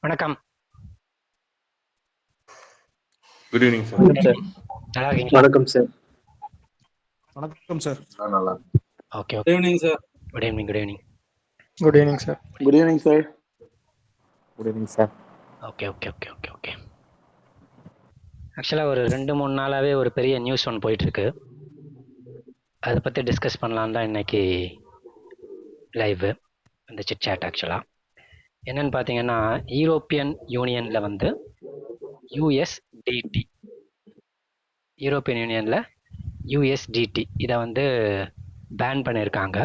வணக்கம். Good evening sir. நல்லா இருக்கீங்களா? வணக்கம் சார். வணக்கம் சார். நல்லா okay good evening sir. Good evening good evening sir. Good evening sir. Good evening sir. Okay okay okay okay okay ஆக்சுவலாக ஒரு 2-3 நாளாகவே ஒரு பெரிய நியூஸ் ஒன்று போயிட்டுருக்கு. அதை பற்றி டிஸ்கஸ் பண்ணலான்னு தான் இன்னைக்கு லைவு இந்த சிட் சேட். ஆக்சுவலாக என்னன்னு பார்த்தீங்கன்னா, யூரோப்பியன் யூனியனில் வந்து யூஎஸ்டிடி, யூரோப்பியன் யூனியனில் யூஎஸ்டிடி இதை வந்து பேன் பண்ணியிருக்காங்க.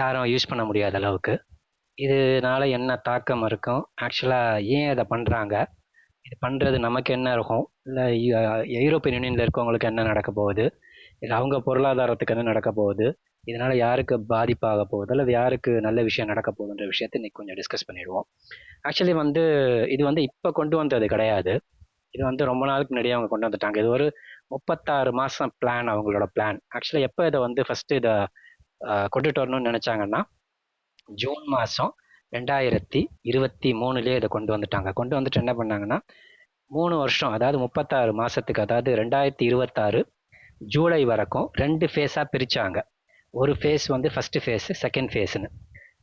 யாரும் யூஸ் பண்ண முடியாத அளவுக்கு. இதனால என்ன தாக்கம் இருக்கும், ஆக்சுவலாக ஏன் அதை பண்ணுறாங்க, இது பண்ணுறது நமக்கு என்ன இருக்கும், இல்லை யூரோப்பியன் யூனியனில் இருக்கவங்களுக்கு என்ன நடக்க போகுது, இல்லை அவங்க பொருளாதாரத்துக்கு என்ன நடக்க போகுது, இதனால் யாருக்கு பாதிப்பாக போகுது அல்லது யாருக்கு நல்ல விஷயம் நடக்க போகுதுன்ற விஷயத்தை இன்னைக்கு கொஞ்சம் டிஸ்கஸ் பண்ணிடுவோம். ஆக்சுவலி வந்து இது வந்து இப்போ கொண்டு வந்தது கிடையாது. இது வந்து ரொம்ப நாளுக்கு முன்னாடியே அவங்க கொண்டு வந்துட்டாங்க. இது ஒரு 36 மாதம் பிளான், அவங்களோட பிளான். ஆக்சுவலாக எப்போ இதை வந்து ஃபஸ்ட்டு இதை கொண்டுட்டு வரணும்னு நினச்சாங்கன்னா, ஜூன் மாதம் 2023 இதை கொண்டு வந்துட்டாங்க. கொண்டு வந்துட்டு என்ன பண்ணாங்கன்னா, 3 வருஷம், அதாவது 36 மாதத்துக்கு, அதாவது 2026 ஜூலை வரைக்கும் 2 ஃபேஸாக பிரித்தாங்க. ஒரு ஃபேஸ் வந்து ஃபஸ்ட்டு ஃபேஸு, செகண்ட் ஃபேஸுன்னு.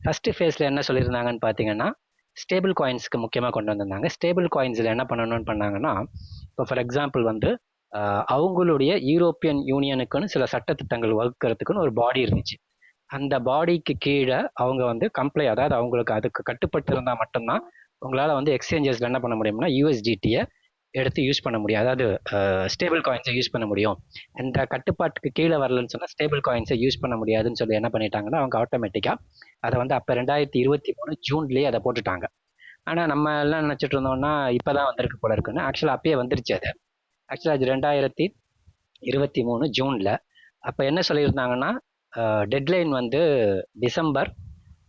ஃபஸ்ட்டு ஃபேஸில் என்ன சொல்லியிருந்தாங்கன்னு பார்த்தீங்கன்னா, ஸ்டேபிள் காயின்ஸ்க்கு முக்கியமாக கொண்டு வந்திருந்தாங்க. ஸ்டேபிள் காயின்ஸில் என்ன பண்ணணும்னு பண்ணாங்கன்னா, இப்போ ஃபார் எக்ஸாம்பிள் வந்து அவங்களுடைய யூரோப்பியன் யூனியனுக்குன்னு சில சட்டத்திட்டங்கள் வகுக்கிறதுக்குன்னு ஒரு பாடி இருந்துச்சு. அந்த பாடிக்கு கீழே அவங்க வந்து அதாவது அவங்களுக்கு அதுக்கு கட்டுப்பட்டு இருந்தால் மட்டும்தான் உங்களால் வந்து எக்ஸ்சேஞ்சஸில் என்ன பண்ண முடியும்னா யூஎஸ்டிடியை எடுத்து யூஸ் பண்ண முடியும், அதாவது ஸ்டேபிள் காயின்ஸை யூஸ் பண்ண முடியும். அந்த கட்டுப்பாட்டுக்கு கீழே வரலன்னு சொன்னால் ஸ்டேபிள் காயின்ஸை யூஸ் பண்ண முடியாதுன்னு சொல்லி என்ன பண்ணிட்டாங்கன்னா, அவங்க ஆட்டோமேட்டிக்காக அதை வந்து அப்போ 2023 ஜூன்லேயே அதை போட்டுட்டாங்க. ஆனால் நம்ம எல்லாம் நினச்சிட்டு இருந்தோம்னா இப்போ தான் வந்திருக்கு போல இருக்குன்னு. ஆக்சுவலாக அப்பயே வந்துருச்சு அது. ஆக்சுவலாக அது 2023 ஜூனில். அப்போ என்ன சொல்லியிருந்தாங்கன்னா, டெட்லைன் வந்து டிசம்பர்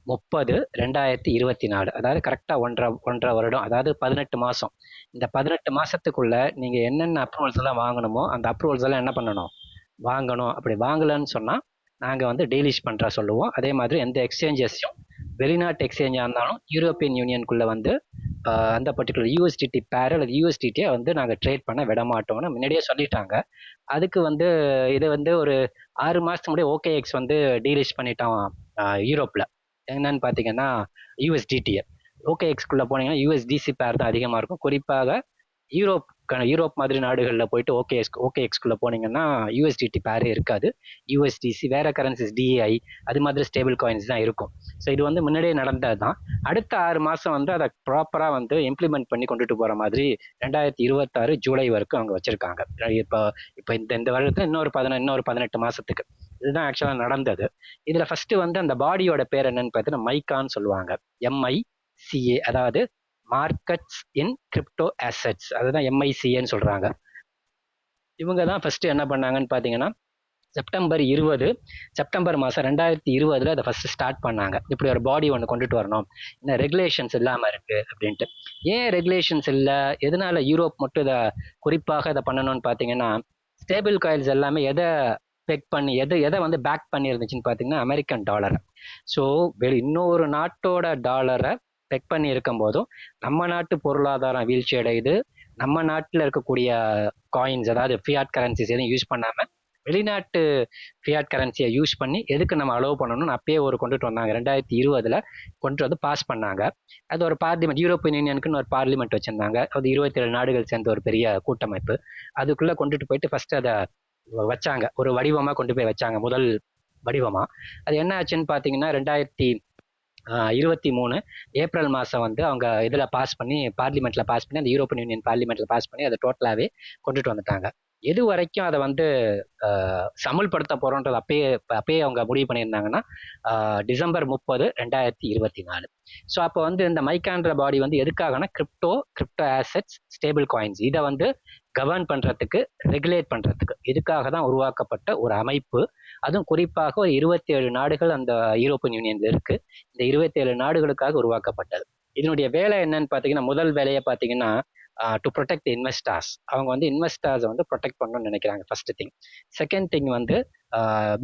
30, 2024, அதாவது கரெக்டாக ஒன்றரை வருடம், அதாவது 18 மாதம். இந்த 18 மாதத்துக்குள்ள நீங்கள் என்னென்ன அப்ரூவல்ஸ் எல்லாம் வாங்கணுமோ அந்த அப்ரூவல்ஸ் எல்லாம் என்ன பண்ணணும், வாங்கணும். அப்படி வாங்கலைன்னு சொன்னால் நாங்கள் வந்து டீலிஷ் பண்ணுறா சொல்லுவோம். அதே மாதிரி எந்த எக்ஸ்சேஞ்சஸையும், வெளிநாட்டு எக்ஸ்சேஞ்சாக இருந்தாலும் யூரோப்பியன் யூனியனுக்குள்ளே வந்து அந்த பர்டிகுலர் யூஎஸ்டிடி பேர் அல்லது யூஎஸ்டிடியை வந்து நாங்கள் ட்ரேட் பண்ண விட மாட்டோம்னு முன்னாடியே சொல்லிட்டாங்க. அதுக்கு வந்து இது வந்து ஒரு 6 மாதத்துக்கு முன்னாடி OKX வந்து டீலிஷ் பண்ணிட்டான் யூரோப்பில். என்னன்னு பார்த்தீங்கன்னா, யூஎஸ்டிடியை OKXக்குள்ளே போனீங்கன்னா யூஎஸ்டிசி பேர் தான் அதிகமாக இருக்கும். குறிப்பாக யூரோப் மாதிரி நாடுகளில் போயிட்டு OKXக்குள்ளே போனீங்கன்னா யூஎஸ்டிடி பேரே இருக்காது. யூஎஸ்டிசி, வேறு கரன்சிஸ் டிஏஐ, அது மாதிரி ஸ்டேபிள் காயின்ஸ் தான் இருக்கும். ஸோ இது வந்து முன்னாடியே நடந்தது தான். அடுத்த 6 மாதம் வந்து அதை ப்ராப்பராக வந்து இம்ப்ளிமெண்ட் பண்ணி கொண்டுட்டு போகிற மாதிரி 2026 ஜூலை வரைக்கும் அவங்க வச்சுருக்காங்க. இப்போ இந்த வருடத்தில் இன்னொரு 18 மாதத்துக்கு இதுதான் ஆக்சுவலாக நடந்தது. இதில் ஃபஸ்ட்டு வந்து அந்த பாடியோட பேர் என்னன்னு பார்த்தீங்கன்னா மைக்கான்னு சொல்லுவாங்க. MICA, அதாவது மார்க்கெட்ஸ் இன் கிரிப்டோ அசெட்ஸ், அதுதான் MICAன்னு சொல்கிறாங்க. இவங்க தான் ஃபஸ்ட்டு என்ன பண்ணாங்கன்னு பார்த்தீங்கன்னா, செப்டம்பர் மாதம் 2020 அதை ஃபஸ்ட்டு ஸ்டார்ட் பண்ணாங்க. இப்படி ஒரு பாடி ஒன்று கொண்டுட்டு வரணும், இந்த ரெகுலேஷன்ஸ் இல்லாமல் இருக்குது அப்படின்ட்டு. ஏன் ரெகுலேஷன்ஸ் இல்லை, எதனால யூரோப் மட்டும் இதை குறிப்பாக இதை பண்ணணும்னு பார்த்தீங்கன்னா, ஸ்டேபிள் காயின்ஸ் எல்லாமே எதை பெக் பண்ணி எதை வந்து பேக் பண்ணி இருந்துச்சுன்னு பார்த்தீங்கன்னா, அமெரிக்கன் டாலரை. ஸோ இன்னொரு நாட்டோட டாலரை பெக் பண்ணி இருக்கும் போதும் நம்ம நாட்டு பொருளாதாரம் வீழ்ச்சி அடையுது. நம்ம நாட்டில் இருக்கக்கூடிய காயின்ஸ், அதாவது ஃபியாட் கரன்சிஸ் எதுவும் யூஸ் பண்ணாமல் வெளிநாட்டு ஃபியாட் கரன்சியை யூஸ் பண்ணி எதுக்கு நம்ம அலோவ் பண்ணணும்னு அப்பயே கொண்டுட்டு வந்தாங்க. 2020 கொண்டு வந்து பாஸ் பண்ணாங்க. அது ஒரு பார்லிமெண்ட், யூரோப்பியன் யூனியனுக்குன்னு ஒரு பார்லிமெண்ட் வச்சுருந்தாங்க. அது 27 நாடுகள் சேர்ந்த ஒரு பெரிய கூட்டமைப்பு. அதுக்குள்ளே கொண்டுட்டு போயிட்டு ஃபஸ்ட்டு அதை வச்சாங்க, ஒரு வடிவமாக கொண்டு போய் வச்சாங்க, முதல் வடிவமாக. அது என்ன ஆச்சுன்னு பார்த்தீங்கன்னா, 2023 ஏப்ரல் மாதம் வந்து அவங்க இதில் பாஸ் பண்ணி, பார்லிமெண்ட்டில் பாஸ் பண்ணி, அந்த யூரோப்பியன் யூனியன் பார்லிமெண்ட்டில் பாஸ் பண்ணி அதை டோட்டலாகவே கொண்டுட்டு வந்துட்டாங்க. எது வரைக்கும் அதை வந்து சமல்படுத்த போகிறோன்றது அப்பயே அவங்க முடிவு பண்ணியிருந்தாங்கன்னா, டிசம்பர் 30, 2024. ஸோ அப்போ வந்து இந்த மைக்கான்ற பாடி வந்து எதுக்காகனா, கிரிப்டோ ஆசெட்ஸ், ஸ்டேபிள் காயின்ஸ் இதை வந்து கவர்ன் பண்ணுறதுக்கு, ரெகுலேட் பண்ணுறதுக்கு, இதுக்காக தான் உருவாக்கப்பட்ட ஒரு அமைப்பு. அதுவும் குறிப்பாக ஒரு 27 நாடுகள் அந்த யூரோப்பியன் யூனியனில் இருக்குது. இந்த 27 நாடுகளுக்காக உருவாக்கப்பட்டது. இதனுடைய வேலை என்னன்னு பார்த்தீங்கன்னா, முதல் வேலையை பார்த்தீங்கன்னா, டு ப்ரொடெக்ட் இன்வெஸ்டர்ஸ். அவங்க வந்து இன்வெஸ்டர்ஸை வந்து ப்ரொடெக்ட் பண்ணணும்னு நினைக்கிறாங்க, ஃபர்ஸ்ட் திங். செகண்ட் திங் வந்து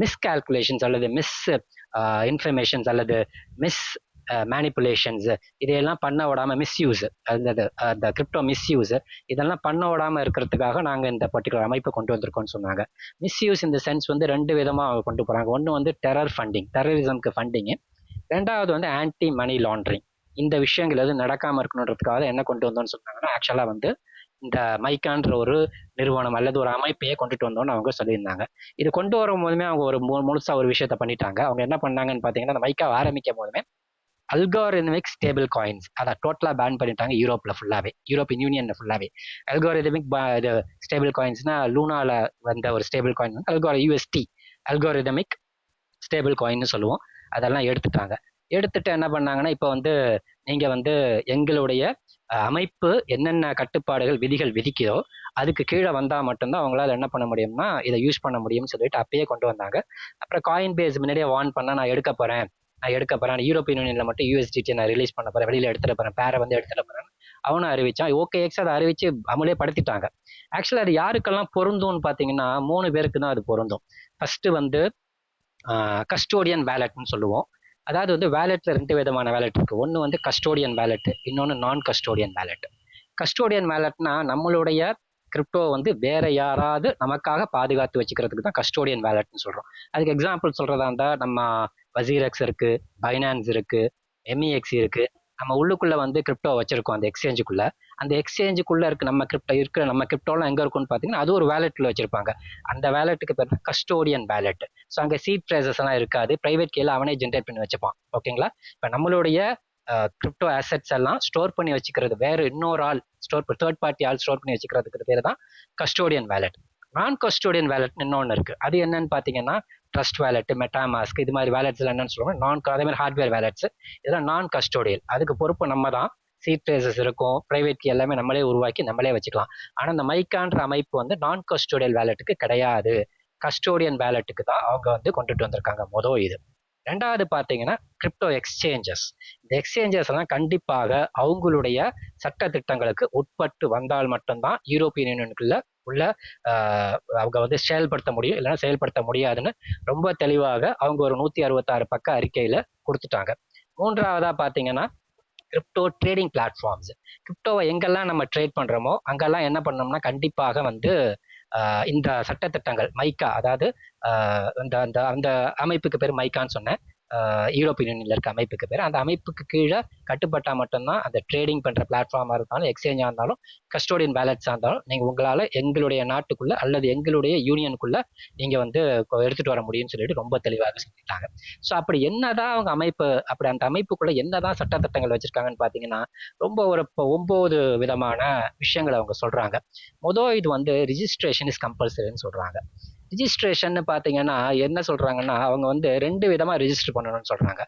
மிஸ்கால்குலேஷன்ஸ் அல்லது மிஸ் இன்ஃபர்மேஷன்ஸ் அல்லது மிஸ் மேனிப்புலேஷன்ஸ் இதையெல்லாம் பண்ண விடாமல் மிஸ்யூஸ் அந்த கிரிப்டோ மிஸ்யூஸ் இதெல்லாம் பண்ண விடாமல் இருக்கிறதுக்காக நாங்கள் இந்த பர்டிகுலர் அமைப்பை கொண்டு வந்திருக்கோம்னு சொன்னாங்க. மிஸ்யூஸ் இந்த சென்ஸ் வந்து 2 விதமாக அவங்க கொண்டு போகிறாங்க. ஒன்று வந்து டெரரிசம்க்கு ஃபண்டிங்கு, ரெண்டாவது வந்து ஆன்டி மணி லாண்ட்ரிங். இந்த விஷயங்கள் எதுவும் நடக்காமல் இருக்கணுன்றதுக்காக என்ன கொண்டு வந்தோம்னு சொன்னாங்கன்னா, ஆக்சுவலாக வந்து இந்த மைக்கான்ற ஒரு நிறுவனம் அல்லது ஒரு அமைப்பையே கொண்டுட்டு வந்தோம்னு அவங்க சொல்லியிருந்தாங்க. இது கொண்டு வரும் போதுமே அவங்க ஒரு முழுசா ஒரு விஷயத்த பண்ணிட்டாங்க. அவங்க என்ன பண்ணாங்கன்னு பார்த்தீங்கன்னா, அந்த மைக்கா ஆரம்பிக்கும் போதுமே அல்காரிதமிக் ஸ்டேபிள் காயின்ஸ் அதை டோட்டலாக பேன் பண்ணிட்டாங்க யூரோப்பியன் யூனியன்ல ஃபுல்லாகவே. அல்காரிதமிக் இது ஸ்டேபிள் காயின்ஸ்னா லூனால வந்த ஒரு stable coin USD algorithmic stable coin சொல்லுவோம். அதெல்லாம் எடுத்துட்டு என்ன பண்ணாங்கன்னா, இப்போ வந்து நீங்கள் வந்து எங்களுடைய அமைப்பு என்னென்ன கட்டுப்பாடுகள் விதிகள் விதிக்குதோ அதுக்கு கீழே வந்தால் மட்டும்தான் அவங்களால என்ன பண்ண முடியும்னா இதை யூஸ் பண்ண முடியும்னு சொல்லிட்டு அப்பயே கொண்டு வந்தாங்க. அப்புறம் காயின் பேஸ் முன்னாடியே வார்ன் பண்ணால் நான் எடுக்க போகிறேன் யூரோப்பியன் யூனியனில் மட்டும் யூஎஸ்டிடி நான் ரிலீஸ் பண்ண போகிறேன், வெளியில் எடுத்துகிட்டு போகிறேன், பேரை வந்து எடுத்துகிட்டு போகிறேன் அவனும் அறிவிச்சான். OKX அதை அறிவிச்சு அமலே படுத்திட்டாங்க. ஆக்சுவலாக அது யாருக்கெல்லாம் பொருந்தும்னு பார்த்தீங்கன்னா 3 பேருக்கு தான் அது பொருந்தும். ஃபர்ஸ்ட் வந்து கஸ்டோடியன் வேலட்னு சொல்லுவோம். அதாவது வந்து வேலெட்ல 2 விதமான வேலெட் இருக்கு. ஒன்று வந்து கஸ்டோடியன் வேலெட், இன்னொன்று நான் கஸ்டோடியன் வேலெட். கஸ்டோடியன் வேலெட்னா நம்மளுடைய கிரிப்டோ வந்து வேற யாராவது நமக்காக பாதுகாத்து வச்சுக்கிறதுக்கு தான் கஸ்டோடியன் வேலெட்னு சொல்றோம். அதுக்கு எக்ஸாம்பிள் சொல்றதா இருந்தா நம்ம வசீரெக்ஸ் இருக்கு, பைனான்ஸ் இருக்கு, MEX இருக்கு. நம்ம உள்ளுக்குள்ள வந்து கிரிப்டோ வச்சிருக்கோம் அந்த எக்ஸ்சேஞ்சுக்குள்ள. அந்த எக்ஸ்சேஞ்சுக்குள்ள இருக்கு நம்ம கிரிப்டோலாம் எங்க இருக்கும்னு பாத்தீங்கன்னா அது ஒரு வேலெட்ல வச்சிருப்பாங்க. அந்த வேலெட்டுக்கு பேர் கஸ்டோடியன் வேலெட். ஸோ அங்கே சீட் ப்ரைசஸ் எல்லாம் இருக்காது, பிரைவேட் கீழே அவனே ஜென்ரேட் பண்ணி வச்சுப்பான். ஓகேங்களா? இப்போ நம்மளுடைய கிரிப்டோ அசெட்ஸ் எல்லாம் ஸ்டோர் பண்ணி வச்சுக்கிறது வேற இன்னொரு ஆள் தேர்ட் பார்ட்டி ஆள் ஸ்டோர் பண்ணி வச்சுக்கிறதுக்கு பேர் தான் கஸ்டோடியன் வேலெட். நான் கஸ்டோடியன் வேலெட் இன்னொன்று இருக்கு. அது என்னன்னு பார்த்தீங்கன்னா ட்ரஸ்ட் வேலெட், மெட்டாமாஸ்க் இது மாதிரி வேலெட்ஸ்ல என்னன்னு சொல்லுவாங்க அதே மாதிரி ஹார்ட்வேர் வேலெட்ஸ் இதெல்லாம் நான் கஸ்டோடியல். அதுக்கு பொறுப்பு நம்ம தான். சீட் ப்ரைசஸ் இருக்கும், பிரைவேட் கீ எல்லாமே நம்மளே உருவாக்கி நம்மளே வச்சுக்கலாம். ஆனால் இந்த மைக்கான்ற அமைப்பு வந்து நான் கஸ்டோடியல் வேலெட்டுக்கு கிடையாது, கஸ்டோடியன் வேலெட்டுக்கு தான் அவங்க வந்து கொண்டுட்டு வந்திருக்காங்க. இது. ரெண்டாவது பார்த்தீங்கன்னா கிரிப்டோ எக்ஸ்சேஞ்சஸ். இந்த எக்ஸ்சேஞ்சஸ் எல்லாம் கண்டிப்பாக அவங்களுடைய சட்ட திட்டங்களுக்கு உட்பட்டு வந்தால் மட்டும்தான் யூரோப்பியன் யூனியனுக்குள்ள உள்ள அவங்க வந்து செயல்படுத்த முடியும், இல்லைன்னா செயல்படுத்த முடியாதுன்னு ரொம்ப தெளிவாக அவங்க ஒரு 166 பக்க அறிக்கையில கொடுத்துட்டாங்க. மூன்றாவதா பார்த்தீங்கன்னா கிரிப்டோ ட்ரேடிங் பிளாட்ஃபார்ம்ஸ். கிரிப்டோவை எங்கெல்லாம் நம்ம ட்ரேட் பண்றோமோ அங்கெல்லாம் என்ன பண்ணோம்னா கண்டிப்பாக வந்து இந்த சட்டத்திட்டங்கள் மைக்கா, அதாவது அந்த அந்த அமைப்புக்கு பேர் மைக்கான்னு சொன்னேன், யூரோப்பியன் யூனியன்ல இருக்க அமைப்புக்கு பேர். அந்த அமைப்புக்கு கீழே கட்டுப்பட்டா மட்டும்தான் அந்த ட்ரேடிங் பண்ற பிளாட்ஃபார்மா இருந்தாலும், எக்ஸ்சேஞ்சா இருந்தாலும், கஸ்டோடியன் வேலட்ஸா இருந்தாலும் நீங்க உங்களால எங்களுடைய நாட்டுக்குள்ள அல்லது எங்களுடைய யூனியனுக்குள்ள நீங்க வந்து எடுத்துட்டு வர முடியும்னு சொல்லிட்டு ரொம்ப தெளிவாக சொல்லிட்டாங்க. ஸோ அப்படி என்னதான் அவங்க அப்படி அந்த அமைப்புக்குள்ள என்னதான் சட்டத்திட்டங்கள் வச்சிருக்காங்கன்னு பாத்தீங்கன்னா ரொம்ப ஒரு 9 விதமான விஷயங்களை அவங்க சொல்றாங்க. இது வந்து ரிஜிஸ்ட்ரேஷன் இஸ் கம்பல்சரின்னு சொல்றாங்க. ரிஜிஸ்ட்ரேஷன் பார்த்தீங்கன்னா என்ன சொல்றாங்கன்னா அவங்க வந்து 2 விதமா ரெஜிஸ்டர் பண்ணணும்னு சொல்றாங்க.